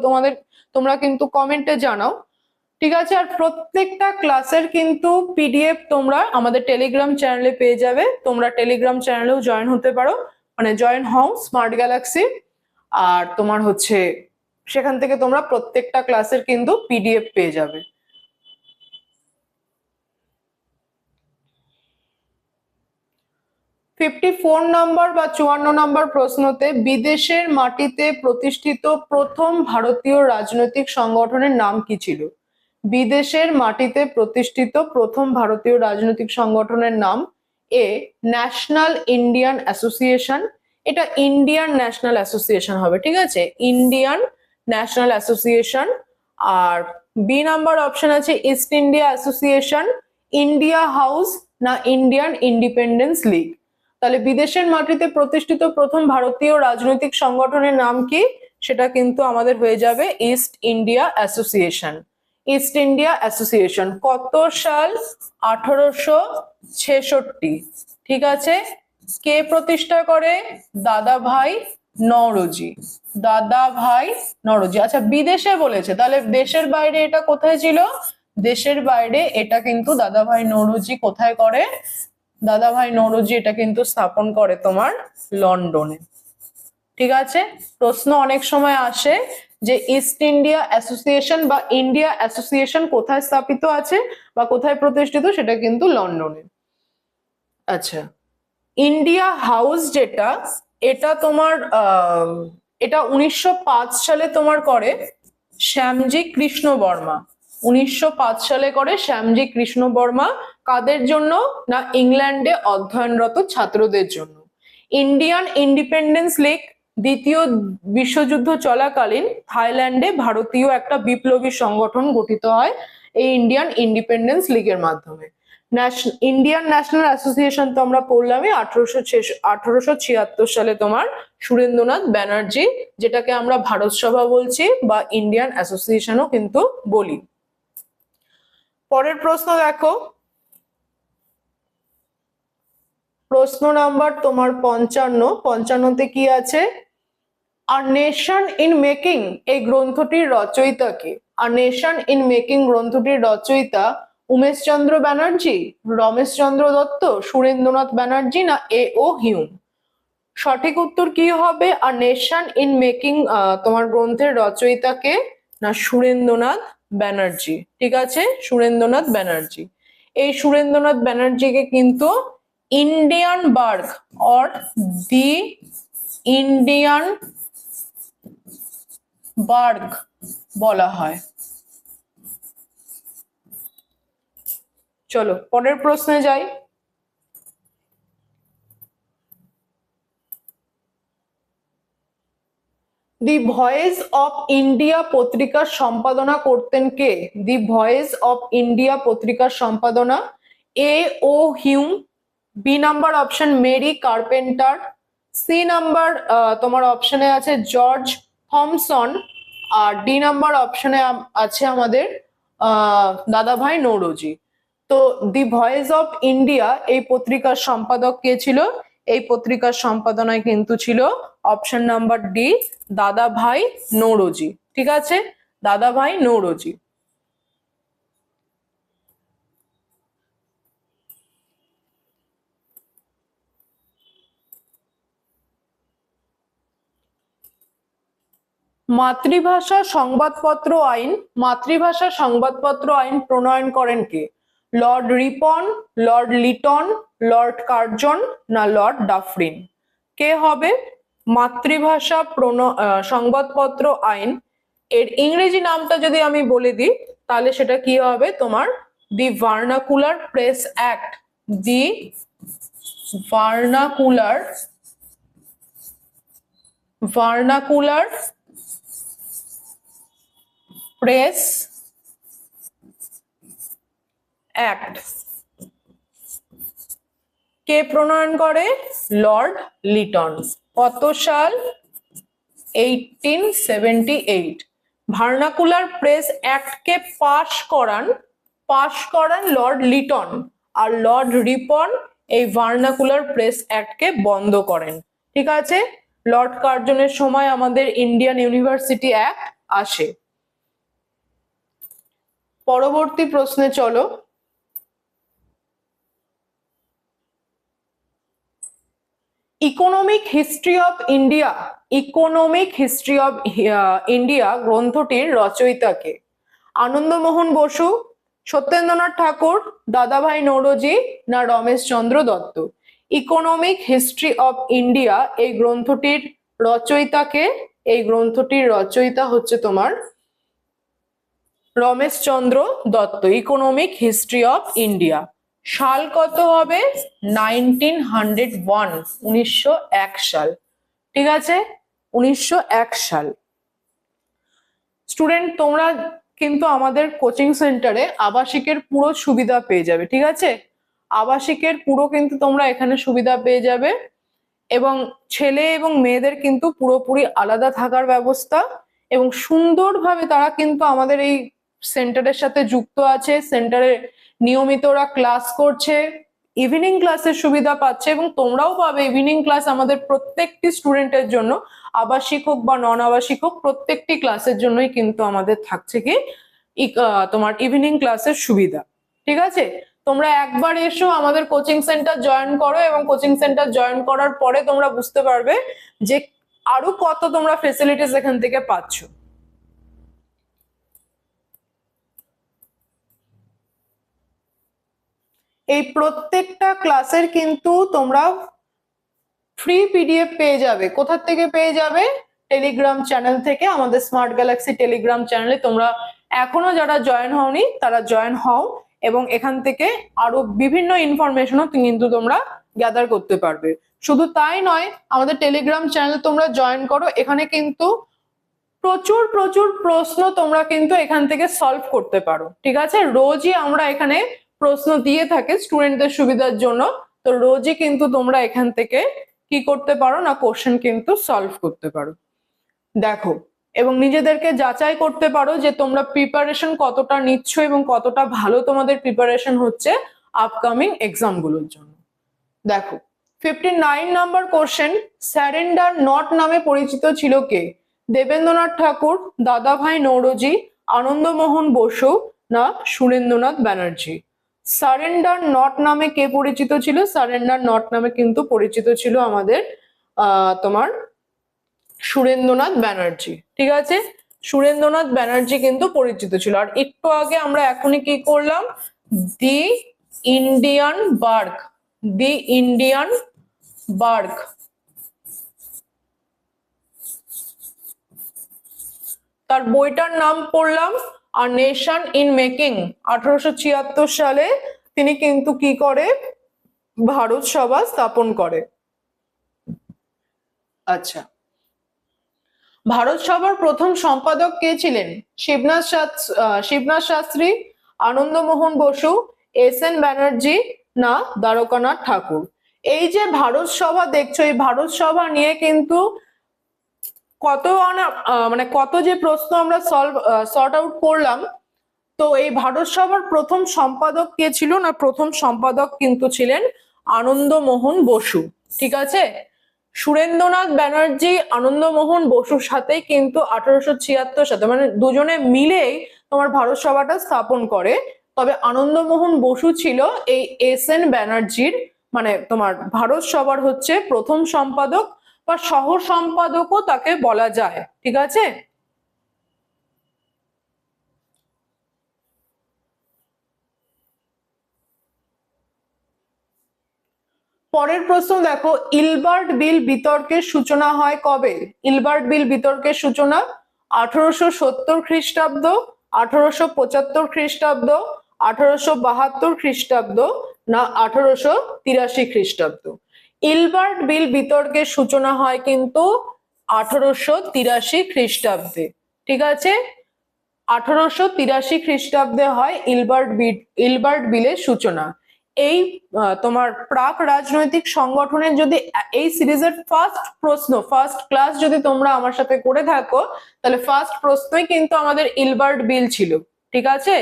তোমরা কিন্তু কমেন্টে জানাও, ঠিক আছে? আর প্রত্যেকটা ক্লাসের কিন্তু পিডিএফ তোমরা আমাদের টেলিগ্রাম চ্যানেলে পেয়ে যাবে, তোমরা টেলিগ্রাম চ্যানেলেও জয়েন হতে পারো, মানে জয়েন হও স্মার্ট গ্যালাক্সি। আর তোমার হচ্ছে সেখান থেকে তোমরা প্রত্যেকটা ক্লাসের কিন্তু পিডিএফ পেয়ে যাবে। ফিফটি-4 নাম্বার বা 54 নাম্বার প্রশ্নতে বিদেশের মাটিতে প্রতিষ্ঠিত প্রথম ভারতীয় রাজনৈতিক সংগঠনের নাম কি ছিল? বিদেশের মাটিতে প্রতিষ্ঠিত প্রথম ভারতীয় রাজনৈতিক সংগঠনের নাম এ ন্যাশনাল ইন্ডিয়ান অ্যাসোসিয়েশন, এটা ইন্ডিয়ান ন্যাশনাল অ্যাসোসিয়েশন হবে, ঠিক আছে? Indian National Association. আর বি নাম্বার অপশন আছে East India Association, India House না ইন্ডিয়ান ইন্ডিপেন্ডেন্স লিগ? তাহলে বিদেশের মাটিতে প্রতিষ্ঠিত প্রথম ভারতীয় রাজনৈতিক সংগঠনের নাম কি? সেটা কিন্তু আমাদের হয়ে যাবে east India association. East India association কত সাল? 1866, ঠিক আছে? কে প্রতিষ্ঠা করে? দাদাভাই নওরোজি। আচ্ছা, বিদেশে বলেছে, তাহলে দেশের বাইরে এটা কোথায় ছিল? দেশের বাইরে এটা কিন্তু দাদাভাই নৌরোজি কোথায় করে? দাদাভাই নৌরোজি এটা কিন্তু স্থাপন করে তোমার লন্ডনে। ঠিক আছে, প্রশ্ন অনেক সময় আসে যে ইস্ট ইন্ডিয়া অ্যাসোসিয়েশন বা ইন্ডিয়া অ্যাসোসিয়েশন কোথায় স্থাপিত আছে বা কোথায় প্রতিষ্ঠিত, সেটা কিন্তু লন্ডনে। আচ্ছা, ইন্ডিয়া হাউস যেটা, এটা তোমার এটা 1905 সালে তোমার করে শ্যামজি কৃষ্ণ বর্মা। 1905 সালে করে শ্যামজি কৃষ্ণ বর্মা। কাদের জন্য? না ইংল্যান্ডে অধ্যয়নরত ছাত্রদের জন্য। ইন্ডিয়ান ইন্ডিপেন্ডেন্স লীগ, দ্বিতীয় বিশ্বযুদ্ধ চলাকালীন থাইল্যান্ডে ভারতীয় একটা বিপ্লবী সংগঠন গঠিত হয় এই ইন্ডিয়ান ইন্ডিপেন্ডেন্স লীগের মাধ্যমে। ইন্ডিয়ান ন্যাশনাল অ্যাসোসিয়েশন তো আমরা পড়লামই 1876 সালে তোমার সুরেন্দ্রনাথ ব্যানার্জি, যেটাকে আমরা ভারত সভা বলছি বা ইন্ডিয়ান অ্যাসোসিয়েশনও কিন্তু বলি। পরের প্রশ্ন দেখো, প্রশ্ন নাম্বার তোমার 55তে কি আছে? আ নেশন ইন মেকিং এই গ্রন্থটির রচয়িতা কে? আ নেশন ইন মেকিং গ্রন্থটির রচয়িতা উমেশচন্দ্র ব্যানার্জি, রমেশচন্দ্র দত্ত, সুরেন্দ্রনাথ ব্যানার্জি না এ ও হিউম? সঠিক উত্তর কি হবে? আ নেশন ইন মেকিং তোমার গ্রন্থের রচয়িতা কে? না সুরেন্দ্রনাথ ব্যানার্জি। ঠিক আছে, সুরেন্দ্রনাথ ব্যানার্জি। এই সুরেন্দ্রনাথ ব্যানার্জিকে কিন্তু Indian Burke or the Indian Burke বলা হয়। চলো পরের প্রশ্নে যাই। দি ভয়েস অফ ইন্ডিয়া পত্রিকার সম্পাদনা করতেন কে? দি ভয়েস অফ ইন্ডিয়া পত্রিকার সম্পাদনা A O Hume, B number option Mary Carpenter, C number তোমার অপশনে আছে জর্জ থমসন, আর ডি নাম্বার অপশনে আছে আমাদের দাদাভাই নৌরোজি। তো দি ভয়েস অফ ইন্ডিয়া এই পত্রিকার সম্পাদক কে ছিল? এই পত্রিকার সম্পাদনায় কিন্তু ছিল অপশন নাম্বার ডি দাদাভাই নৌরোজি। ঠিক আছে, দাদাভাই নৌরোজি। মাতৃভাষা সংবাদপত্র আইন, মাতৃভাষা সংবাদপত্র আইন প্রণয়ন করেন কে? Lord Ripon, Lord Lytton, Lord Curzon না লর্ড ডাফরিন? কে হবে? মাতৃভাষা সংবাদপত্র আইন এর ইংরেজি নামটা যদি আমি বলে দিই তাহলে সেটা কি হবে তোমার? দি ভার্নাকুলার প্রেস অ্যাক্ট, দি ভার্নাকুলার প্রেস অ্যাক্ট কে প্রণয়ন করে? লর্ড লিটন। কত সাল? 1878। ভার্নাকুলার প্রেস অ্যাক্ট কে পাশ করান লর্ড লিটন, আর লর্ড রিপন এই ভার্নাকুলার প্রেস অ্যাক্ট কে বন্ধ করেন। ঠিক আছে, লর্ড কার্জনের সময় আমাদের ইন্ডিয়ান ইউনিভার্সিটি অ্যাক্ট আসে। পরবর্তী প্রশ্নে চলো। Economic History of India, Economic History of India গ্রন্থটির রচয়িতা কে? আনন্দমোহন বসু, সত্যেন্দ্রনাথ ঠাকুর, দাদাভাই নৌরোজি না Rameshchandra Dutta? Economic History of India এই গ্রন্থটির রচয়িতা কে? এই গ্রন্থটির রচয়িতা হচ্ছে তোমার Rameshchandra Dutta. Economic History of India. সাল কত হবে? 1901, 1901 সাল। ঠিক আছে, 1901 সাল। স্টুডেন্ট তোমরা কিন্তু আমাদের কোচিং সেন্টারে আবাসিকের পুরো সুবিধা পেয়ে যাবে। ঠিক আছে, আবাসিকের পুরো কিন্তু তোমরা এখানে সুবিধা পেয়ে যাবে, এবং ছেলে এবং মেয়েদের কিন্তু পুরোপুরি আলাদা থাকার ব্যবস্থা, এবং সুন্দরভাবে তারা কিন্তু আমাদের এই সেন্টারের সাথে যুক্ত আছে। সেন্টারে নিয়মিত ওরা ক্লাস করছে, ইভিনিং ক্লাসের সুবিধা পাচ্ছে, এবং তোমরাও পাবে ইভিনিং ক্লাস আমাদের প্রত্যেকটি স্টুডেন্টের জন্য, আবাসিক হোক বা নন আবাসিক হোক, প্রত্যেকটি ক্লাসের জন্যই কিন্তু আমাদের থাকছে কি তোমার ইভিনিং ক্লাসের সুবিধা। ঠিক আছে, তোমরা একবার এসো আমাদের কোচিং সেন্টার জয়েন করো, এবং কোচিং সেন্টার জয়েন করার পরে তোমরা বুঝতে পারবে যে আরো কত তোমরা ফেসিলিটিস এখান থেকে পাচ্ছ। এই প্রত্যেকটা ক্লাসের কিন্তু তোমরা ফ্রি পিডিএফ পেয়ে যাবে। কোথা থেকে পেয়ে যাবে? টেলিগ্রাম চ্যানেল থেকে। আমাদের স্মার্ট গ্যালাক্সি টেলিগ্রাম চ্যানেলে তোমরা এখনো যারা জয়েন হওনি তারা জয়েন হও, এবং এখান থেকে আরো বিভিন্ন ইনফরমেশনও কিন্তু তোমরা গ্যাদার করতে পারবে। শুধু তাই নয়, আমাদের টেলিগ্রাম চ্যানেল তোমরা জয়েন করো, এখানে কিন্তু প্রচুর প্রচুর প্রশ্ন তোমরা কিন্তু এখান থেকে সলভ করতে পারো। ঠিক আছে, রোজই আমরা এখানে প্রশ্ন দিয়ে থাকি স্টুডেন্টদের সুবিধার জন্য। তো রোজই কিন্তু তোমরা এখান থেকে কি করতে পারো না, কোশ্চেন কিন্তু সলভ করতে পারো। দেখো, এবং নিজেদেরকে যাচাই করতে পারো যে তোমরা প্রিপারেশন কতটা নিচ্ছ এবং কতটা ভালো তোমাদের প্রিপারেশন হচ্ছে আপকামিং এক্সাম গুলোর জন্য। দেখো, 59 নাম্বার কোশ্চেন, স্যারেন্ডার নট নামে পরিচিত ছিল কে? দেবেন্দ্রনাথ ঠাকুর, দাদাভাই নৌরোজি, আনন্দমোহন বসু না সুরেন্দ্রনাথ ব্যানার্জি? সারেন্ডার নট নামে কে পরিচিত ছিল? সারেন্ডার নট নামে কিন্তু পরিচিত ছিল আমাদের তোমার সুরেন্দ্রনাথ ব্যানার্জি। ঠিক আছে, সুরেন্দ্রনাথ ব্যানার্জি কিন্তু পরিচিত ছিল। আর একটু আগে আমরা এখনই কি করলাম? দি ইন্ডিয়ান বার্গ, দি ইন্ডিয়ান বার্গ, তার বইটার নাম পড়লাম আর নেশন ইন মেকিং। 1876 সালে তিনি কিন্তু কি করে? ভারত সভা স্থাপন করে। আচ্ছা, ভারত সভার প্রথম সম্পাদক কে ছিলেন? শিবনাথ শাস্ত্রী, আনন্দমোহন বসু, এস.এন. ব্যানার্জি না দ্বারকানাথ ঠাকুর? এই যে ভারত সভা দেখছো, এই ভারত সভা নিয়ে কিন্তু কত যে প্রশ্ন আমরা সর্ট আউট করলাম। তো এই ভারত সভার প্রথম সম্পাদক কে ছিল না? প্রথম সম্পাদক কিন্তু ছিলেন আনন্দমোহন বসু। ঠিক আছে, সুরেন্দ্রনাথ ব্যানার্জি আনন্দমোহন বসুর সাথেই কিন্তু 1876 সালে, মানে দুজনে মিলেই তোমার ভারত সভাটা স্থাপন করে। তবে আনন্দমোহন বসু ছিল এই এস.এন. ব্যানার্জির, মানে তোমার ভারত সভার হচ্ছে প্রথম সম্পাদক বা সহ সম্পাদকও তাকে বলা যায়। ঠিক আছে, পরের প্রশ্ন দেখো, ইলবার্ট বিল বিতর্কের সূচনা হয় কবে? ইলবার্ট বিল বিতর্কের সূচনা 1870 খ্রিস্টাব্দ, 1875 খ্রিস্টাব্দ, 1872 খ্রিস্টাব্দ না 1883 খ্রিস্টাব্দ? ইলবার্ট বিল বিতর্কের সূচনা হয় কিন্তু 1883 খ্রিস্টাব্দে। ঠিক আছে, 1883 খ্রিস্টাব্দে হয় ইলবার্ট বিলের সূচনা। এই তোমার প্রাক রাজনৈতিক সংগঠনের যদি এই সিরিজের ফার্স্ট ক্লাস যদি তোমরা আমার সাথে করে থাকো, তাহলে ফার্স্ট প্রশ্নই কিন্তু আমাদের ইলবার্ট বিল ছিল। ঠিক আছে,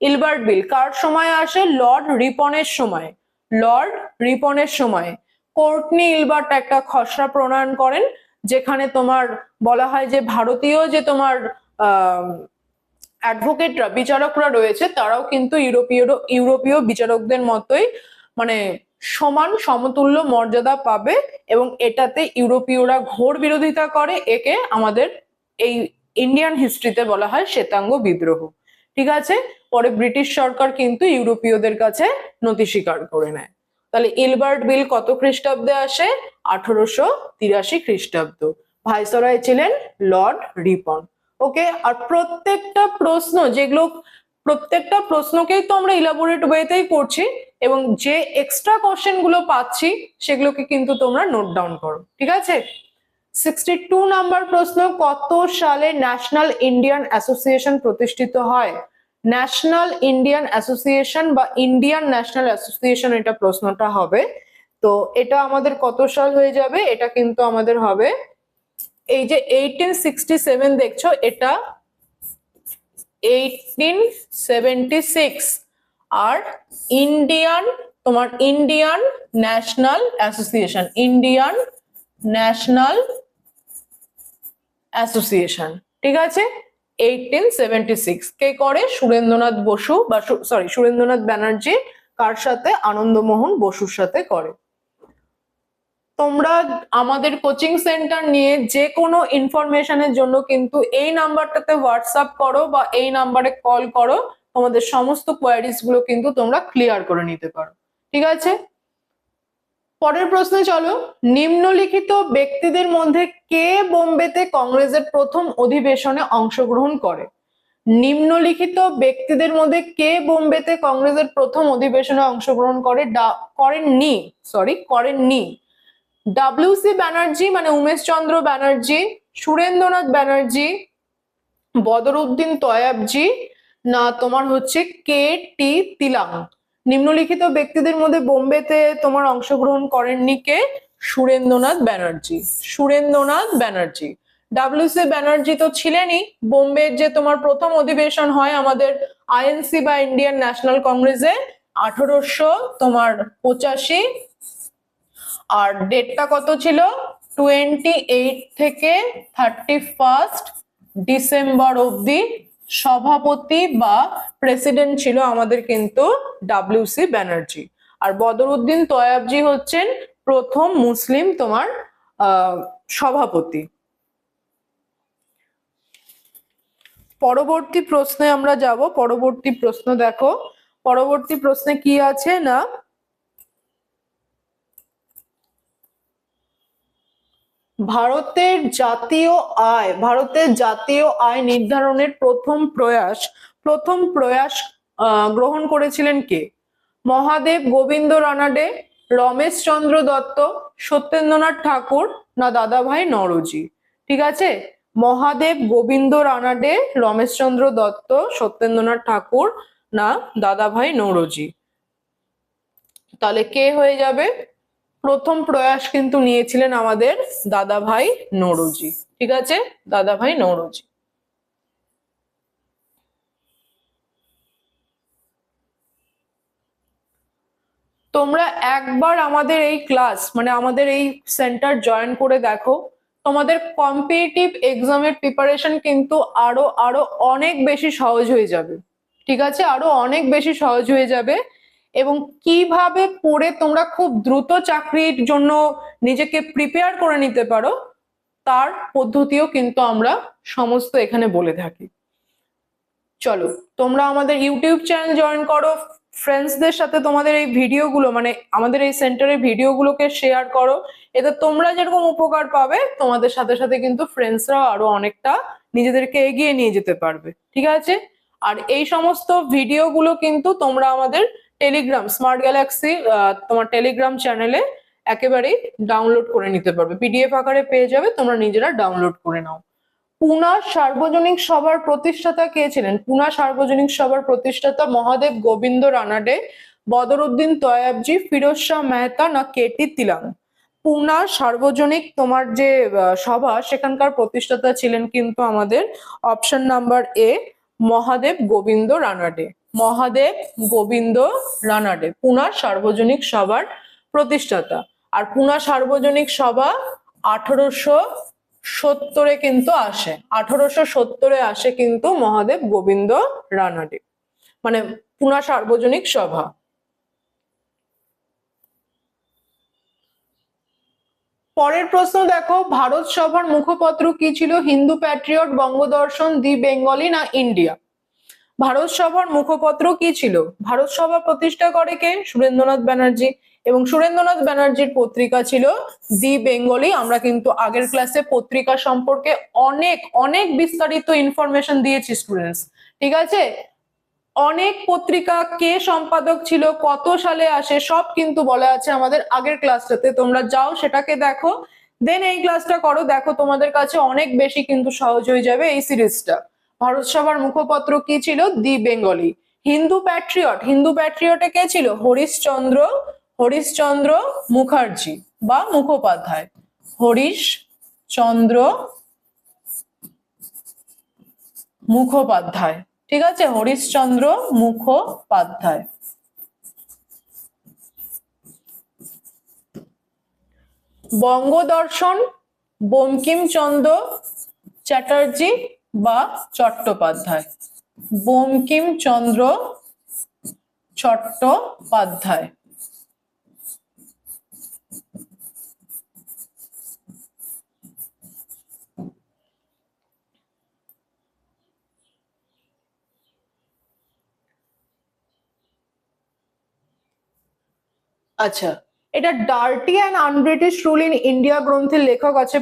ইলবার্ট বিল কার সময় আসে? লর্ড রিপনের সময়। লর্ড রিপনের সময় কোর্টনি ইলবার্ট একটা খসড়া প্রণয়ন করেন, যেখানে তোমার বলা হয় যে ভারতীয় যে তোমার অ্যাডভোকেটরা, বিচারকরা রয়েছে, তারাও কিন্তু ইউরোপীয় বিচারকদের মতোই মানে সমান সমতুল্য মর্যাদা পাবে, এবং এটাতে ইউরোপীয়রা ঘোর বিরোধিতা করে। একে আমাদের এই ইন্ডিয়ান হিস্ট্রিতে বলা হয় শ্বেতাঙ্গ বিদ্রোহ। ঠিক আছে, পরে ব্রিটিশ সরকার কিন্তু ইউরোপীয়দের কাছে নথি স্বীকার করে নেয়। তাহলে ইলবার্ট বিল কত খ্রিস্টাব্দে আসে? 1883 খ্রিস্টাব্দ। ভাইসরয় ছিলেন লর্ড রিপন। ওকে, আর প্রত্যেকটা প্রশ্নকেই তো আমরা ইলাবোরেট ওয়েতেই করছি, এবং যে এক্সট্রা কোশ্চেন গুলো পাচ্ছি সেগুলোকে কিন্তু তোমরা নোট ডাউন করো। ঠিক আছে, 62 নাম্বার প্রশ্ন, কত সালে ন্যাশনাল ইন্ডিয়ান অ্যাসোসিয়েশন প্রতিষ্ঠিত হয়? ন্যাশনাল ইন্ডিয়ান অ্যাসোসিয়েশন বা ইন্ডিয়ান ন্যাশনাল অ্যাসোসিয়েশন, এটা প্রশ্নটা হবে। তো এটা আমাদের কত সাল হয়ে যাবে? এটা কিন্তু আমাদের হবে এই যে 1867 দেখছো, এটা 1876। আর তোমার Indian National association, Indian National association, ঠিক আছে, 1876 কে করে? সুরেন্দ্রনাথ বসু বা সুরেন্দ্রনাথ ব্যানার্জি কার সাথে? আনন্দমোহন বসুর সাথে করে। তোমরা আমাদের কোচিং সেন্টার নিয়ে যে কোনো ইনফরমেশনের জন্য কিন্তু এই নাম্বারটাতে হোয়াটসঅ্যাপ করো বা এই নাম্বারে কল করো, তোমাদের সমস্ত কোয়ারিজ গুলো কিন্তু তোমরা ক্লিয়ার করে নিতে পারো। ঠিক আছে, পরের প্রশ্নে চলো। নিম্নলিখিত ব্যক্তিদের মধ্যে কে বোম্বেতে কংগ্রেসের প্রথম অধিবেশনে অংশগ্রহণ করে? নিম্নলিখিত ব্যক্তিদের মধ্যে কে বোম্বেতে কংগ্রেসের প্রথম অধিবেশনে অংশগ্রহণ করেননি? ডব্লিউ.সি. ব্যানার্জি মানে উমেশ চন্দ্র ব্যানার্জি, সুরেন্দ্রনাথ ব্যানার্জি, বদরউদ্দিন তয়াবজি, না তোমার হচ্ছে কে.টি. তিলাং। নিম্নলিখিত ব্যক্তিদের মধ্যে বোম্বেতে তোমার অংশগ্রহণ করেননি কে? সুরেন্দ্রনাথ ব্যানার্জি। সুরেন্দ্রনাথ ব্যানার্জি। ডব্লিউ.সি. ব্যানার্জি তো ছিলেনই। বোম্বের যে তোমার প্রথম অধিবেশন হয় আমাদের আইএনসি বা ইন্ডিয়ান ন্যাশনাল কংগ্রেসে 1885, আর ডেটটা কত ছিল? 28 থেকে 31 ডিসেম্বর অবধি। সভাপতি বা প্রেসিডেন্ট ছিল আমাদের কিন্তু ডব্লিউ.সি. ব্যানার্জি। আর বদরউদ্দিন তয়াবজি হচ্ছেন প্রথম মুসলিম তোমার সভাপতি। পরবর্তী প্রশ্নে আমরা যাব। পরবর্তী প্রশ্ন দেখো, পরবর্তী প্রশ্নে কি আছে না, ভারতের জাতীয় আয় নির্ধারণের প্রথম প্রয়াস গ্রহণ করেছিলেন কে? মহাদেব গোবিন্দ রানাডে, রমেশ চন্দ্র দত্ত, সত্যেন্দ্রনাথ ঠাকুর, না দাদাভাই নওরোজি? ঠিক আছে, মহাদেব গোবিন্দ রানাডে, রমেশ চন্দ্র দত্ত, সত্যেন্দ্রনাথ ঠাকুর, না দাদাভাই নওরোজি? তাহলে কে হয়ে যাবে? প্রথম প্রয়াস কিন্তু নিয়েছিলেন আমাদের দাদাভাই নওরোজি। ঠিক আছে, দাদাভাই নওরোজি। তোমরা একবার আমাদের এই ক্লাস মানে আমাদের এই সেন্টার জয়েন করে দেখো, তোমাদের কম্পিটিটিভ এক্সামের প্রিপারেশন কিন্তু আরো অনেক বেশি সহজ হয়ে যাবে। ঠিক আছে, আরো অনেক বেশি সহজ হয়ে যাবে। এবং কিভাবে পড়ে তোমরা খুব দ্রুত চাকরির জন্য নিজেকে প্রিপেয়ার করে নিতে পারো তার পদ্ধতিও কিন্তু আমরা সমস্ত এখানে বলে থাকি। চলো, তোমরা আমাদের ইউটিউব চ্যানেল জয়েন করো, ফ্রেন্ডসদের সাথে তোমাদের এই ভিডিওগুলো মানে আমাদের এই সেন্টারের ভিডিওগুলোকে শেয়ার করো। এতে তোমরা যেরকম উপকার পাবে, তোমাদের সাথে সাথে কিন্তু ফ্রেন্ডসরাও আরো অনেকটা নিজেদেরকে এগিয়ে নিয়ে যেতে পারবে। ঠিক আছে, আর এই সমস্ত ভিডিওগুলো কিন্তু তোমরা আমাদের টেলিগ্রাম স্মার্ট গ্যালাক্সি তোমার টেলিগ্রাম চ্যানেলে একেবারেই ডাউনলোড করে নিতে পারবে, পিডিএফ আকারে পেয়ে যাবে, তোমরা নিজেরা ডাউনলোড করে নাও। পুনা সার্বজনীন সভার প্রতিষ্ঠাতা কে ছিলেন? পুনা সার্বজনীন সভার প্রতিষ্ঠাতা মহাদেব গোবিন্দ রানাডে, বদরউদ্দিন তয়াবজি, ফিরোজ শাহ মেহতা, না কে.টি. তিলাং? পুনা সার্বজনিক তোমার যে সভা সেখানকার প্রতিষ্ঠাতা ছিলেন কিন্তু আমাদের option number A Mahadev Govind Ranade. Mahadev Govind Ranade Poona Sarvajanik সভার প্রতিষ্ঠাতা। আর পুনা সার্বজনিক সভা 1870 কিন্তু আসে, 1870 আসে কিন্তু মহাদেব গোবিন্দ রানাডে, মানে পুনা সার্বজনিক সভা। পরের প্রশ্ন দেখো, ভারত সভার মুখপত্র কি ছিল? হিন্দু প্যাট্রিয়ট, বঙ্গদর্শন, দি বেঙ্গলি, না ইন্ডিয়া? ভারত সভার মুখপত্র কি ছিল? ভারত সভা প্রতিষ্ঠা করে কে? সুরেন্দ্রনাথ ব্যানার্জি। এবং সুরেন্দ্রনাথ ব্যানার্জির পত্রিকা ছিল দি বেঙ্গলি। আমরা কিন্তু আগের ক্লাসে পত্রিকা সম্পর্কে অনেক অনেক বিস্তারিত ইনফরমেশন দিয়েছি স্টুডেন্টস। ঠিক আছে, অনেক পত্রিকা, কে সম্পাদক ছিল, কত সালে আসে, সব কিন্তু বলা আছে আমাদের আগের ক্লাসটাতে। তোমরা যাও সেটাকে দেখো, দেন এই ক্লাসটা করো, দেখো তোমাদের কাছে অনেক বেশি কিন্তু সহজ হয়ে যাবে এই সিরিজটা। ভারত সভার মুখপত্র কি ছিল? দি বেঙ্গলি। হিন্দু প্যাট্রিয়টে কে ছিল? হরিশচন্দ্র মুখার্জি বা মুখোপাধ্যায়। হরিশচন্দ্র মুখোপাধ্যায়। ঠিক আছে, হরিশচন্দ্র মুখোপাধ্যায়। বঙ্গদর্শন বঙ্কিমচন্দ্র চ্যাটার্জি বা চট্টোপাধ্যায়, বঙ্কিমচন্দ্র চট্টোপাধ্যায়। আচ্ছা, এটা dirty and unBritish rule in India গ্রন্থের লেখক আছে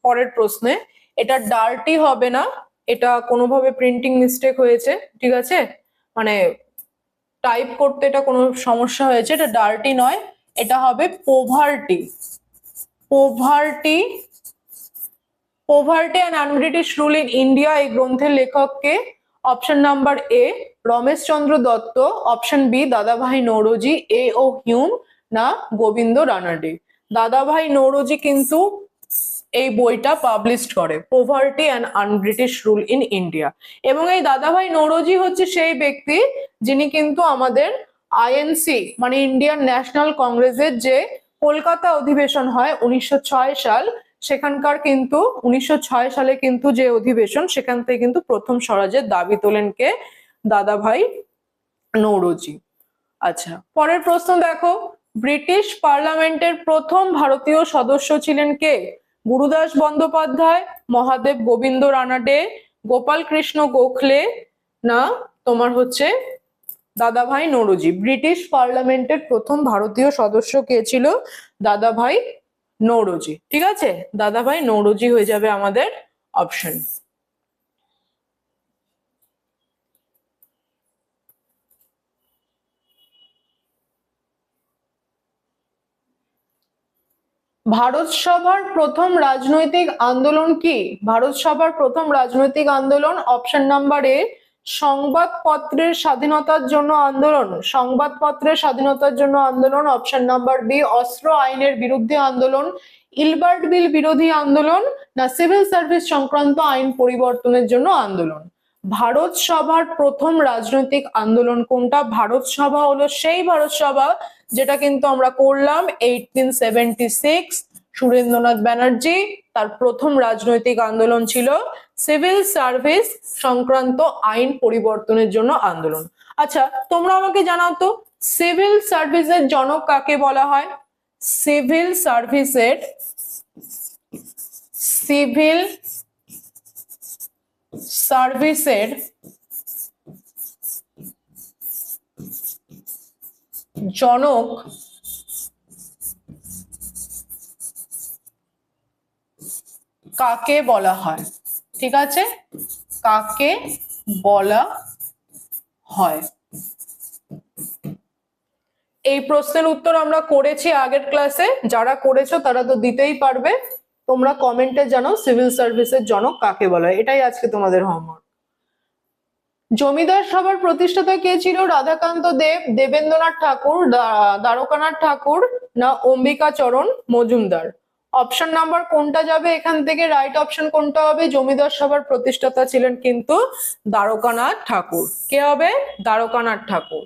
পরের প্রশ্নে। এটা ডার্টি হবে না, এটা কোনোভাবে প্রিন্টিং মিস্টেক হয়েছে, ঠিক আছে, মানে টাইপ করতে এটা কোনো সমস্যা হয়েছে, এটা ডার্টি নয়, এটা হবে poverty. Poverty, poverty and unBritish rule in India এই গ্রন্থের লেখককে? Option number A Rameshchandra Dutt, option B Dadabhai Naoroji, A O Hume, না গোবিন্দ রানাডে। দাদাভাই নৌরোজি কিন্তু এই বইটা পাবলিশ করে, poverty and unBritish rule in India. এবং এই দাদাভাই নৌরোজি হচ্ছে সেই ব্যক্তি যিনি কিন্তু আমাদের আইএনসি মানে ইন্ডিয়ান ন্যাশনাল কংগ্রেসের যে কলকাতা অধিবেশন হয় 1906 সাল, সেখানকার কিন্তু 1906 সালে কিন্তু যে অধিবেশন, সেখান থেকে কিন্তু প্রথম স্বরাজের দাবি তোলেন কে? দাদাভাই নৌরোজি। আচ্ছা, পরের প্রশ্ন দেখো, ব্রিটিশ পার্লামেন্টের প্রথম ভারতীয় সদস্য ছিলেন কে? গুরুদাস বন্দ্যোপাধ্যায়, মহাদেব গোবিন্দ রানাডে, গোপাল কৃষ্ণ গোখলে, না তোমার হচ্ছে দাদাভাই নৌরোজি। ব্রিটিশ পার্লামেন্টের প্রথম ভারতীয় সদস্য কে ছিল? দাদাভাই নৌরোজি, ঠিক আছে, দাদাভাই নৌরোজি হয়ে যাবে আমাদের অপশন। ভারত সভার প্রথম রাজনৈতিক আন্দোলন কি? ভারত সভার প্রথম রাজনৈতিক আন্দোলন অপশন নাম্বার এ সংবাদপত্রের স্বাধীনতার জন্য আন্দোলন, সংবাদপত্রের স্বাধীনতার জন্য আন্দোলন। অপশন নাম্বার বি অস্ত্র আইনের বিরুদ্ধে আন্দোলন, ইলবার্ট বিল বিরোধী আন্দোলন, না সিভিল সার্ভিস সংক্রান্ত আইন পরিবর্তনের জন্য আন্দোলন। ভারত সভার প্রথম রাজনৈতিক আন্দোলন কোনটা? ভারত সভা হলো সেই ভারত সভা যেটা কিন্তু আমরা করলাম 1876, সুরেন্দ্রনাথ ব্যানার্জি, তার প্রথম রাজনৈতিক আন্দোলন ছিল সিভিল সার্ভিস সংক্রান্ত আইন পরিবর্তনের জন্য আন্দোলন। আচ্ছা, তোমরা আমাকে জানাও তো সিভিল সার্ভিসের জনক কাকে বলা হয়? সিভিল সার্ভিসের, সিভিল সার্ভিসের জনক কাকে বলা হয়? ঠিক আছে, কাকে বলা হয়? এই প্রশ্নের উত্তর আমরা করেছি আগের ক্লাসে, যারা করেছো তারা তো দিতেই পারবে। তোমরা কমেন্টে জানাও সিভিল সার্ভিসের জনক কাকে বলা হয়, এটাই আজকে তোমাদের হোমওয়ার্ক। জমিদার সভার প্রতিষ্ঠাতা কে ছিল? রাধাকান্ত দেব, দেবেন্দ্রনাথ ঠাকুর, দ্বারকানাথ ঠাকুর, না অম্বিকাচরণ মজুমদার। অপশন নাম্বার কোনটা যাবে এখান থেকে? রাইট অপশন কোনটা হবে? জমিদার সভার প্রতিষ্ঠাতা ছিলেন কিন্তু দ্বারকানাথ ঠাকুর। কে হবে? দ্বারকানাথ ঠাকুর।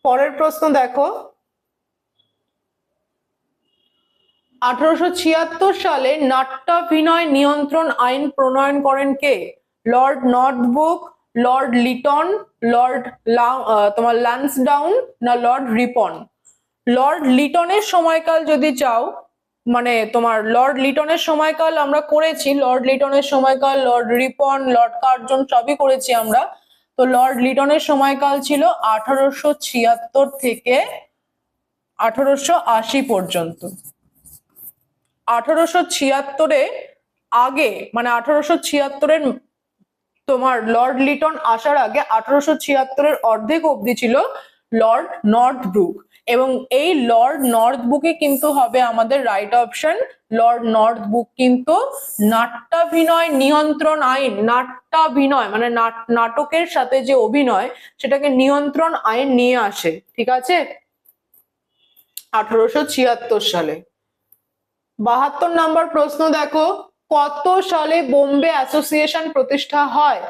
পরের প্রশ্ন দেখো, 1876 সালে নাট্যাভিনয় নিয়ন্ত্রণ আইন প্রণয়ন করেন কে? Lord Northbrook, Lord Lytton, Lord তোমার ল্যান্সডাউন, না লর্ড রিপন। লর্ড লিটনের সময়কাল যদি চাও, মানে তোমার লর্ড লিটনের সময়কাল আমরা করেছি, লর্ড লিটনের সময়কাল, লর্ড রিপন, লর্ড কার্জন সবই করেছি আমরা। তো লর্ড লিটনের সময়কাল ছিল 1876 থেকে 1880 পর্যন্ত। 1876-এ আগে, মানে 1876-এর তোমার লর্ড লিটন আসার আগে 1876-এর অর্ধেক অবধি ছিল লর্ড নর্থব্রুক, এবং এই লর্ড নর্থব্রুকে কিন্তু হবে আমাদের রাইট অপশন। লর্ড নর্থব্রুক কিন্তু নাট্যাভিনয় নিয়ন্ত্রণ আইন, নাট্যাভিনয় মানে নাটকের সাথে যে অভিনয় সেটাকে নিয়ন্ত্রণ আইন নিয়ে আসে, ঠিক আছে, 1876 সালে। 72 নাম্বার প্রশ্ন দেখো, কত সালে বোম্বে অ্যাসোসিয়েশন প্রতিষ্ঠা হয়?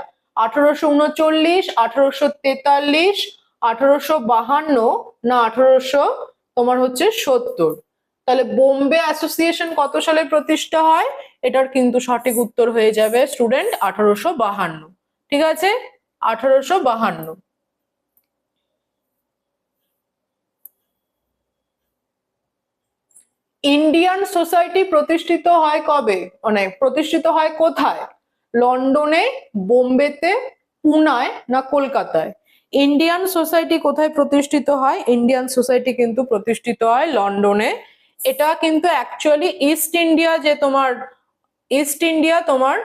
1839, 1843, 1852, না 1800 তোমার হচ্ছে 70। তাহলে বোম্বে অ্যাসোসিয়েশন কত সালে প্রতিষ্ঠা হয়? এটার কিন্তু সঠিক উত্তর হয়ে যাবে স্টুডেন্ট 1852। ঠিক আছে, 1852। ইন্ডিয়ান সোসাইটি প্রতিষ্ঠিত হয় কবে? মানে প্রতিষ্ঠিত হয় কোথায়? লন্ডনে, বোম্বেতে, পুনায় না কলকাতায়? ইন্ডিয়ান সোসাইটি কোথায় প্রতিষ্ঠিত হয়? ইন্ডিয়ান সোসাইটি কিন্তু প্রতিষ্ঠিত হয় লন্ডনে। এটা কিন্তু অ্যাকচুয়ালি ইস্ট ইন্ডিয়া যে তোমার ইস্ট ইন্ডিয়া তোমার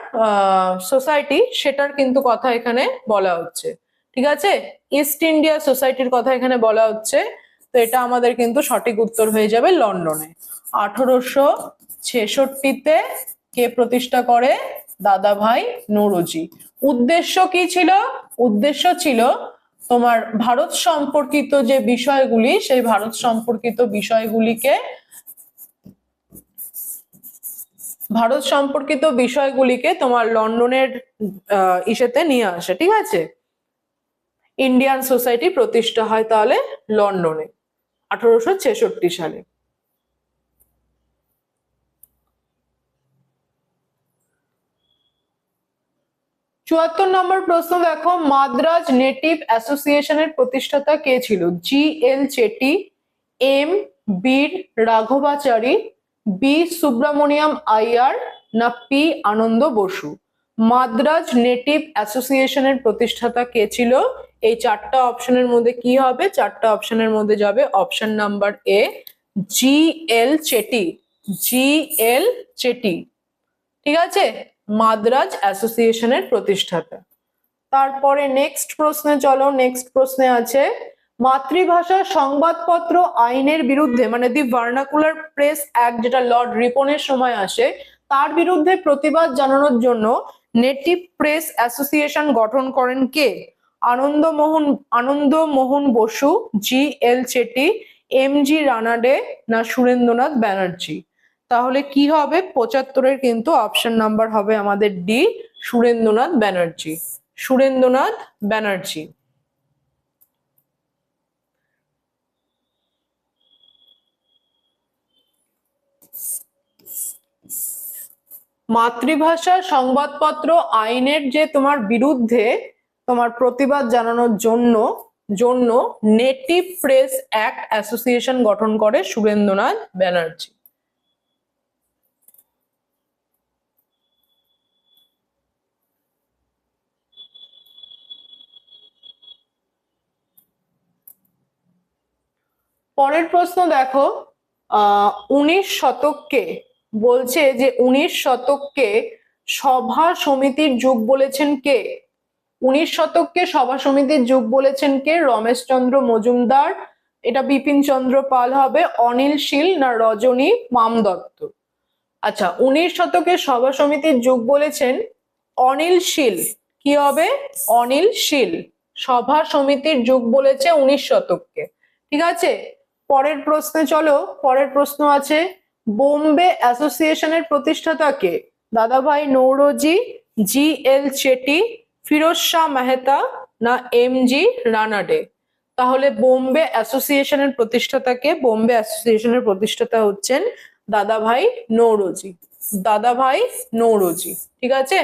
সোসাইটি, সেটার কিন্তু কথা এখানে বলা হচ্ছে। ঠিক আছে, ইস্ট ইন্ডিয়া সোসাইটির কথা এখানে বলা হচ্ছে। তো এটা আমাদের কিন্তু সঠিক উত্তর হয়ে যাবে লন্ডনে। 1866-তে কে প্রতিষ্ঠা করে? দাদাভাই নৌরোজি। উদ্দেশ্য কি ছিল? উদ্দেশ্য ছিল তোমার ভারত সম্পর্কিত যে বিষয়গুলি, সেই ভারত সম্পর্কিত বিষয়গুলিকে তোমার লন্ডনের ইসেতে নিয়ে আসে। ঠিক আছে, ইন্ডিয়ান সোসাইটি প্রতিষ্ঠা হয় তাহলে লন্ডনে 1866 সালে। 74 নম্বর প্রশ্ন দেখো, মাদ্রাজ নেটিভ অ্যাসোসিয়েশনের প্রতিষ্ঠাতা কে ছিল? জি.এল. চেটি, এম. বীর রাঘবাচারী, বি. সুব্রমণিয়াম আইয়ার না পি. আনন্দ বসু? মাদ্রাজ নেটিভ অ্যাসোসিয়েশনের প্রতিষ্ঠাতা কে ছিল? এই চারটা অপশনের মধ্যে কি হবে? চারটা অপশনের মধ্যে যাবে অপশন নাম্বার এ, জি.এল. চেটি। জি.এল. চেটি। ঠিক আছে, মাদ্রাজ অ্যাসোসিয়েশনের প্রতিষ্ঠাতা। তারপরে নেক্সট প্রশ্নে চলো। নেক্সট প্রশ্নে আছে, মাতৃভাষা সংবাদপত্র আইনের বিরুদ্ধে, মানে দি ভার্নাকুলার প্রেস অ্যাক্ট, যেটা লর্ড রিপনের সময় আসে, তার বিরুদ্ধে প্রতিবাদ জানানোর জন্য নেটিভ প্রেস অ্যাসোসিয়েশন গঠন করেন কে? আনন্দমোহন বসু, জি.এল. চেটি, এম.জি. রানাডে না সুরেন্দ্রনাথ ব্যানার্জি? তাহলে কি হবে? 75-এর কিন্তু অপশন নাম্বার হবে আমাদের ডি, সুরেন্দ্রনাথ ব্যানার্জি। সুরেন্দ্রনাথ ব্যানার্জি। মাতৃভাষা সংবাদপত্র আইনের যে তোমার বিরুদ্ধে তোমার প্রতিবাদ জানানোর জন্য নেটিভ প্রেস অ্যাক্ট অ্যাসোসিয়েশন গঠন করে সুরেন্দ্রনাথ ব্যানার্জি। পরের প্রশ্ন দেখো, 19 শতককে বলছে যে 19 শতককে সভা সমিতির যুগ বলেছেন কে? 19 শতককে সভা সমিতির যুগ বলেছেন কে? রমেশচন্দ্র মজুমদার, এটা বিপিন চন্দ্র পাল হবে, অনিল শীল না রজনী মামদত্ত? আচ্ছা, 19 শতকে সভা সমিতির যুগ বলেছেন অনিল শীল। কি হবে? অনিল শীল সভা সমিতির যুগ বলেছে 19 শতককে। ঠিক আছে, পরের প্রশ্নে চলো। পরের প্রশ্ন আছে, বোম্বে অ্যাসোসিয়েশনের প্রতিষ্ঠাতা কে? দাদাভাই নৌরোজি, জি.এল. চেটি, ফিরোজ শাহ মেহতা না এম.জি. রানাডে? তাহলে বোম্বে অ্যাসোসিয়েশনের প্রতিষ্ঠাতা কে? বোম্বে অ্যাসোসিয়েশনের প্রতিষ্ঠাতা হচ্ছেন দাদাভাই নৌরোজি। দাদাভাই নৌরোজি। ঠিক আছে,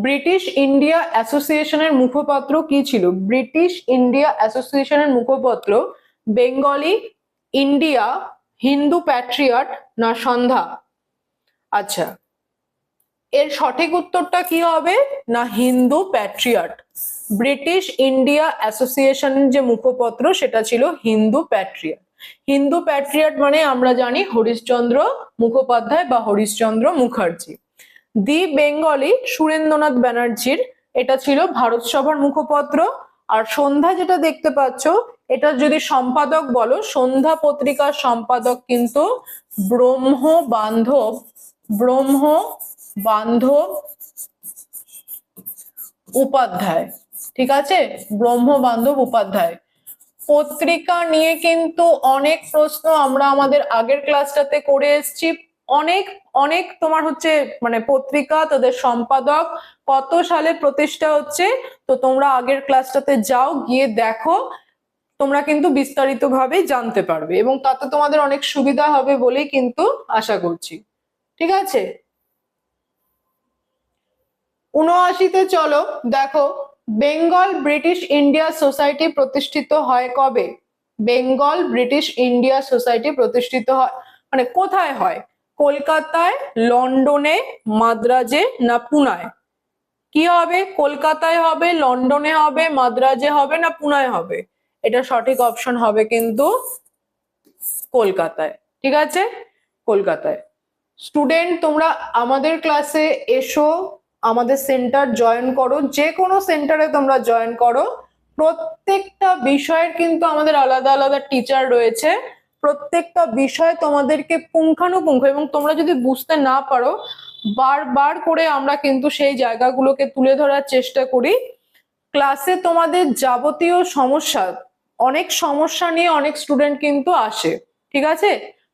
ব্রিটিশ ইন্ডিয়া অ্যাসোসিয়েশনের মুখপাত্র কি ছিল? ব্রিটিশ ইন্ডিয়া অ্যাসোসিয়েশনের মুখপাত্র বেঙ্গলি, ইন্ডিয়া, হিন্দু প্যাট্রিয়ট না সন্ধ্যা? আচ্ছা, এর সঠিক উত্তরটা কি হবে? না হিন্দু প্যাট্রিয়ট। ব্রিটিশ ইন্ডিয়া অ্যাসোসিয়েশনের যে মুখপত্র সেটা ছিল হিন্দু প্যাট্রিয়ট। হিন্দু প্যাট্রিয়ট মানে আমরা জানি হরিশচন্দ্র মুখোপাধ্যায় বা হরিশচন্দ্র মুখার্জি। দি বেঙ্গলি সুরেন্দ্রনাথ ব্যানার্জির, এটা ছিল ভারত সভার মুখপত্র। আর সন্ধ্যা যেটা দেখতে পাচ্ছ, এটা যদি সম্পাদক বলো, সন্ধ্যা পত্রিকার সম্পাদক কিন্তু ব্রহ্ম বান্ধব উপাধ্যায়। ঠিক আছে, ব্রহ্ম বান্ধব উপাধ্যায়। পত্রিকা নিয়ে কিন্তু অনেক প্রশ্ন আমরা আমাদের আগের ক্লাসটাতে করে এসেছি। অনেক অনেক তোমার হচ্ছে মানে পত্রিকা, তাদের সম্পাদক, কত সালে প্রতিষ্ঠা হচ্ছে, তো তোমরা আগের ক্লাসটাতে যাও, গিয়ে দেখো, তোমরা কিন্তু বিস্তারিতভাবে জানতে পারবে এবং তাতে তোমাদের অনেক সুবিধা হবে বলেই কিন্তু আশা করছি। ঠিক আছে, ৭৯-তে চলো দেখো, বেঙ্গল ব্রিটিশ ইন্ডিয়া সোসাইটি প্রতিষ্ঠিত হয় কবে? বেঙ্গল ব্রিটিশ ইন্ডিয়া সোসাইটি প্রতিষ্ঠিত হয় মানে কোথায় হয়? কলকাতায়, লন্ডনে, মাদ্রাজে না পুনায়? কি হবে? কলকাতায় হবে, লন্ডনে হবে, মাদ্রাজে হবে না পুনায় হবে? এটা সঠিক অপশন হবে কিন্তু কলকাতায়। ঠিক আছে, কলকাতায়। স্টুডেন্ট তোমরা আমাদের ক্লাসে এসো, আমাদের সেন্টার জয়েন করো, যে কোনো সেন্টারে তোমরা জয়েন করো। প্রত্যেকটা বিষয়ের কিন্তু আমাদের আলাদা আলাদা টিচার রয়েছে, প্রত্যেকটা বিষয় তোমাদেরকে পুঙ্খানুপুঙ্খ, এবং তোমরা যদি বুঝতে না পারো বারবার করে আমরা কিন্তু সেই জায়গাগুলোকে তুলে ধরার চেষ্টা করি। ক্লাসে তোমাদের যাবতীয় সমস্যা, অনেক সমস্যা নিয়ে অনেক স্টুডেন্ট কিন্তু আসে। ঠিক আছে,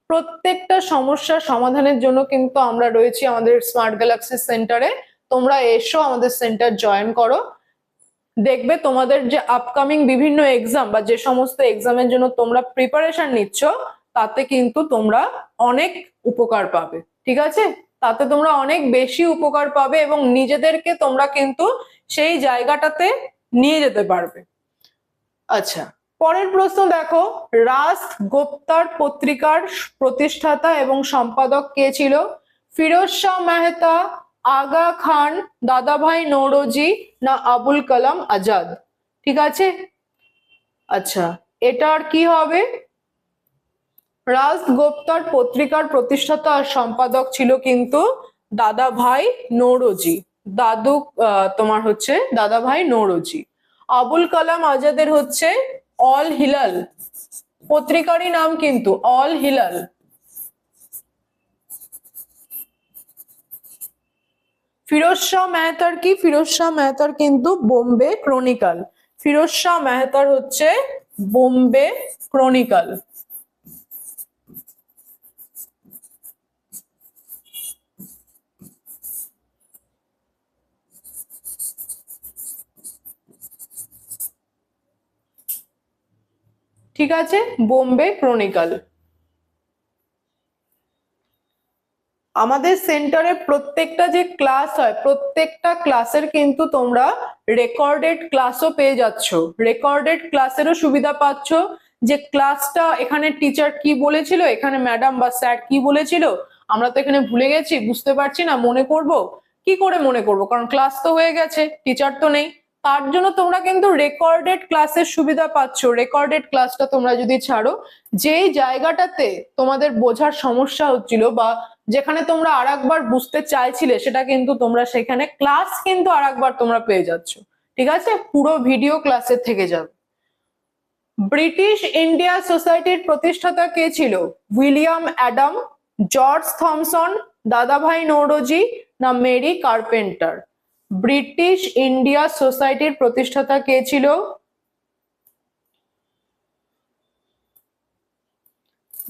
প্রত্যেকটা সমস্যার সমাধানের জন্য কিন্তু আমরা রয়েছি আমাদের স্মার্ট গ্যালাক্সি সেন্টারে। তোমরা এসো, আমাদের সেন্টার জয়েন করো, দেখবে তোমাদের যে আপকামিং বিভিন্ন এক্সাম বা যে সমস্ত এক্সামের জন্য তোমরা প্রিপারেশন নিচ্ছ, তাতে কিন্তু তোমরা অনেক উপকার পাবে। ঠিক আছে, তাতে তোমরা অনেক বেশি উপকার পাবে এবং নিজেদেরকে তোমরা কিন্তু সেই জায়গাটাতে নিয়ে যেতে পারবে। আচ্ছা, পরের প্রশ্ন দেখো, রাস্ট গোপ্তার পত্রিকার প্রতিষ্ঠাতা এবং সম্পাদক কে ছিল? ফিরোজ শাহ মেহতা, আগা খান, দাদাভাই নওরোজি না আবুল কালাম আজাদ? ঠিক আছে, আচ্ছা এটার কি হবে? রাস্ট গোপ্তার পত্রিকার প্রতিষ্ঠাতা আর সম্পাদক ছিল কিন্তু দাদাভাই নওরোজি। তোমার হচ্ছে দাদাভাই নওরোজি। আবুল কালাম আজাদের হচ্ছে অল হিলাল, পত্রিকারই নাম কিন্তু অল হিলাল। ফিরোজ শাহ মেহতার কি? ফিরোজ শাহ মেহতার কিন্তু বোম্বে ক্রনিকাল। ফিরোজ শাহ মেহতার হচ্ছে বোম্বে ক্রনিকাল। ঠিক আছে, বোম্বে ক্রনিকাল। আমাদের সেন্টারে প্রত্যেকটা যে ক্লাস হয়, প্রত্যেকটা ক্লাসের কিন্তু তোমরা রেকর্ডেড ক্লাসও পেয়ে যাচ্ছ, রেকর্ডেড ক্লাসেরও সুবিধা পাচ্ছ। যে ক্লাসটা এখানে টিচার কি বলেছিল, এখানে ম্যাডাম বা স্যার কি বলেছিল, আমরা তো এখানে ভুলে গেছি, বুঝতে পারছি না, মনে করব কি করে? মনে করব, কারণ ক্লাস তো হয়ে গেছে, টিচার তো নেই। তার জন্য তোমরা কিন্তু রেকর্ডেড ক্লাসের সুবিধা পাচ্ছ। রেকর্ডেড ক্লাসটা তোমরা যদি ছাড়ো, যেই জায়গাটাতে তোমাদের বোঝার সমস্যা হচ্ছিল বা যেখানে তোমরা আরেকবার বুঝতে চাইছিলে, সেটা কিন্তু তোমরা সেখানে ক্লাস কিন্তু আরেকবার তোমরা পেয়ে যাচ্ছ। ঠিক আছে, পুরো ভিডিও ক্লাসের থেকে যাবে। ব্রিটিশ ইন্ডিয়া সোসাইটির প্রতিষ্ঠাতা কে ছিল? উইলিয়াম অ্যাডাম, জর্জ থমসন, দাদাভাই নওরোজি না মেরি কার্পেন্টার? ব্রিটিশ ইন্ডিয়া সোসাইটির প্রতিষ্ঠাতা কে ছিল?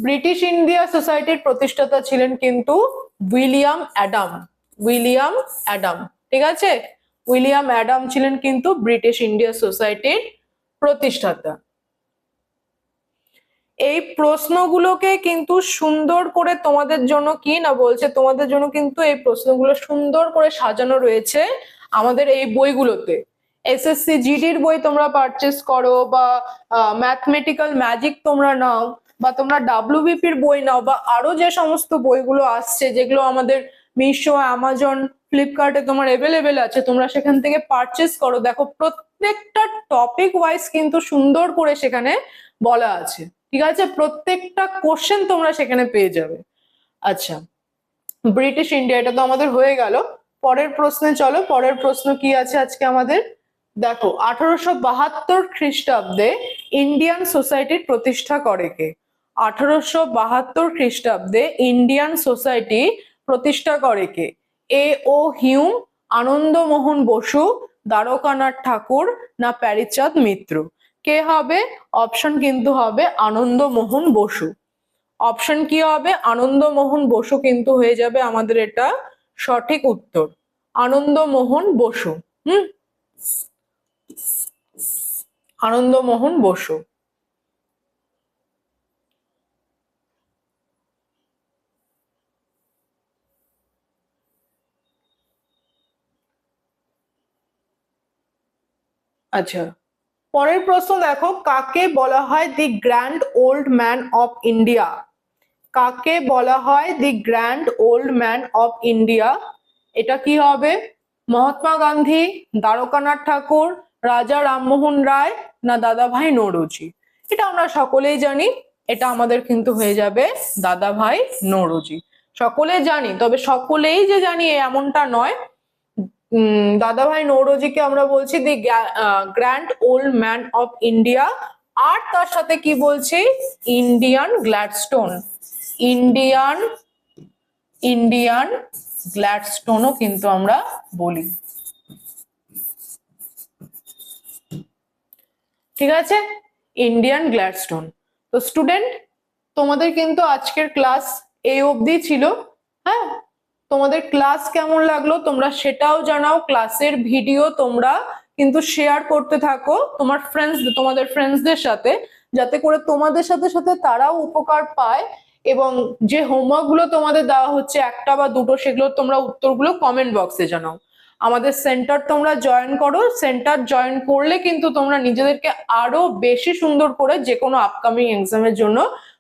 ব্রিটিশ ইন্ডিয়া সোসাইটির প্রতিষ্ঠাতা ছিলেন কিন্তু উইলিয়াম অ্যাডাম। উইলিয়াম অ্যাডাম, ঠিক আছে, উইলিয়াম অ্যাডাম ছিলেন কিন্তু ব্রিটিশ ইন্ডিয়া সোসাইটির প্রতিষ্ঠাতা। এই প্রশ্নগুলোকে কিন্তু সুন্দর করে তোমাদের জন্য কি না বলছে, তোমাদের জন্য কিন্তু এই প্রশ্নগুলো সুন্দর করে সাজানো রয়েছে আমাদের এই বইগুলোতে। এসএসসি জিডির বই তোমরা পারচেস করো, বা ম্যাথমেটিক্যাল ম্যাজিক তোমরা নাও, বা তোমরা ডাব্লিউবিপির বই নাও, বা আরো যে সমস্ত বইগুলো আসছে যেগুলো আমাদের মিশো, অ্যামাজন, ফ্লিপকার্টে তোমার অ্যাভেলেবেল আছে, তোমরা সেখান থেকে পারচেস করো। দেখো প্রত্যেকটা টপিক ওয়াইজ কিন্তু সুন্দর করে সেখানে বলা আছে। ঠিক আছে, প্রত্যেকটা কোশ্চেন তোমরা সেখানে পেয়ে যাবে। আচ্ছা, ব্রিটিশ ইন্ডিয়া এটা তো আমাদের হয়ে গেল। পরের প্রশ্নে চলো, পরের প্রশ্ন কি আছে আজকে আমাদের? দেখো, 1872 খ্রিস্টাব্দে ইন্ডিয়ান সোসাইটির প্রতিষ্ঠা করে কে? 1872 খ্রিস্টাব্দে ইন্ডিয়ান সোসাইটি প্রতিষ্ঠা করে কে? এ ও হিউম, আনন্দমোহন বসু, দ্বারকানাথ ঠাকুর না প্যারীচাঁদ মিত্র? কে হবে? অপশন কিন্তু হবে আনন্দমোহন বসু। অপশন কি হবে? আনন্দমোহন বসু কিন্তু হয়ে যাবে আমাদের এটা সঠিক উত্তর। আনন্দমোহন বসু। আনন্দমোহন বসু। আচ্ছা, পরের প্রশ্ন দেখো, কাকে বলা হয় the Grand Old Man of India? কাকে বলা হয় the Grand Old Man of India? এটা কি হবে? মহাত্মা গান্ধী, দ্বারকানাথ ঠাকুর, রাজা রামমোহন রায়, না দাদাভাই নৌরোজি? এটা আমরা সকলেই জানি, এটা আমাদের কিন্তু হয়ে যাবে দাদাভাই নৌরোজি। সকলে জানি, তবে সকলেই যে জানি এমনটা নয়। দাদাভাই নৌরোজিকে আমরা বলছি the Grand Old Man of India. আর তার সাথে কি বলছি? Indian Gladstone. ইন্ডিয়ান ইন্ডিয়ান গ্ল্যাডস্টোনও কিন্তু আমরা বলি। ঠিক আছে, ইন্ডিয়ান গ্ল্যাডস্টোন। তো স্টুডেন্ট, তোমাদের কিন্তু আজকের ক্লাস এই অবধি ছিল। হ্যাঁ, তোমাদের ক্লাস কেমন লাগলো তোমরা সেটাও জানাও। ক্লাসের ভিডিও তোমরা কিন্তু শেয়ার করতে থাকো তোমাদের ফ্রেন্ডসদের সাথে, যাতে করে তোমাদের সাথে সাথে তারাও উপকার পায়। এবং যে হোমওয়ার্ক গুলো তোমাদের দেওয়া হচ্ছে, একটা বা দুটো, সেগুলো তোমরা উত্তরগুলো কমেন্ট বক্সে জানাও। আমাদের সেন্টার তোমরা জয়েন করো। সেন্টার জয়েন করলে কিন্তু তোমরা নিজেদেরকে আরো বেশি সুন্দর করে যে কোনো আপকামিং এক্সামের জন্য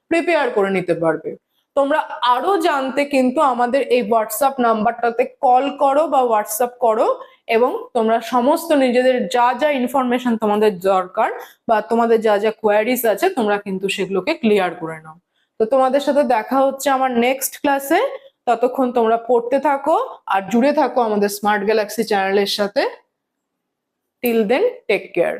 প্রিপেয়ার করে নিতে পারবে। তোমরা আরো জানতে কিন্তু আমাদের এই হোয়াটসঅ্যাপ নাম্বারটাতে কল করো বা হোয়াটসঅ্যাপ করো, এবং তোমরা সমস্ত নিজেদের যা যা ইনফরমেশন তোমাদের দরকার বা তোমাদের যা যা কোয়ারিজ আছে তোমরা কিন্তু সেগুলোকে ক্লিয়ার করে নাও। তো তোমাদের সাথে দেখা হচ্ছে আমার নেক্সট ক্লাসে। ততক্ষণ তোমরা পড়তে থাকো আর জুড়ে থাকো আমাদের স্মার্ট গ্যালাক্সি চ্যানেলের সাথে। Till then, take care.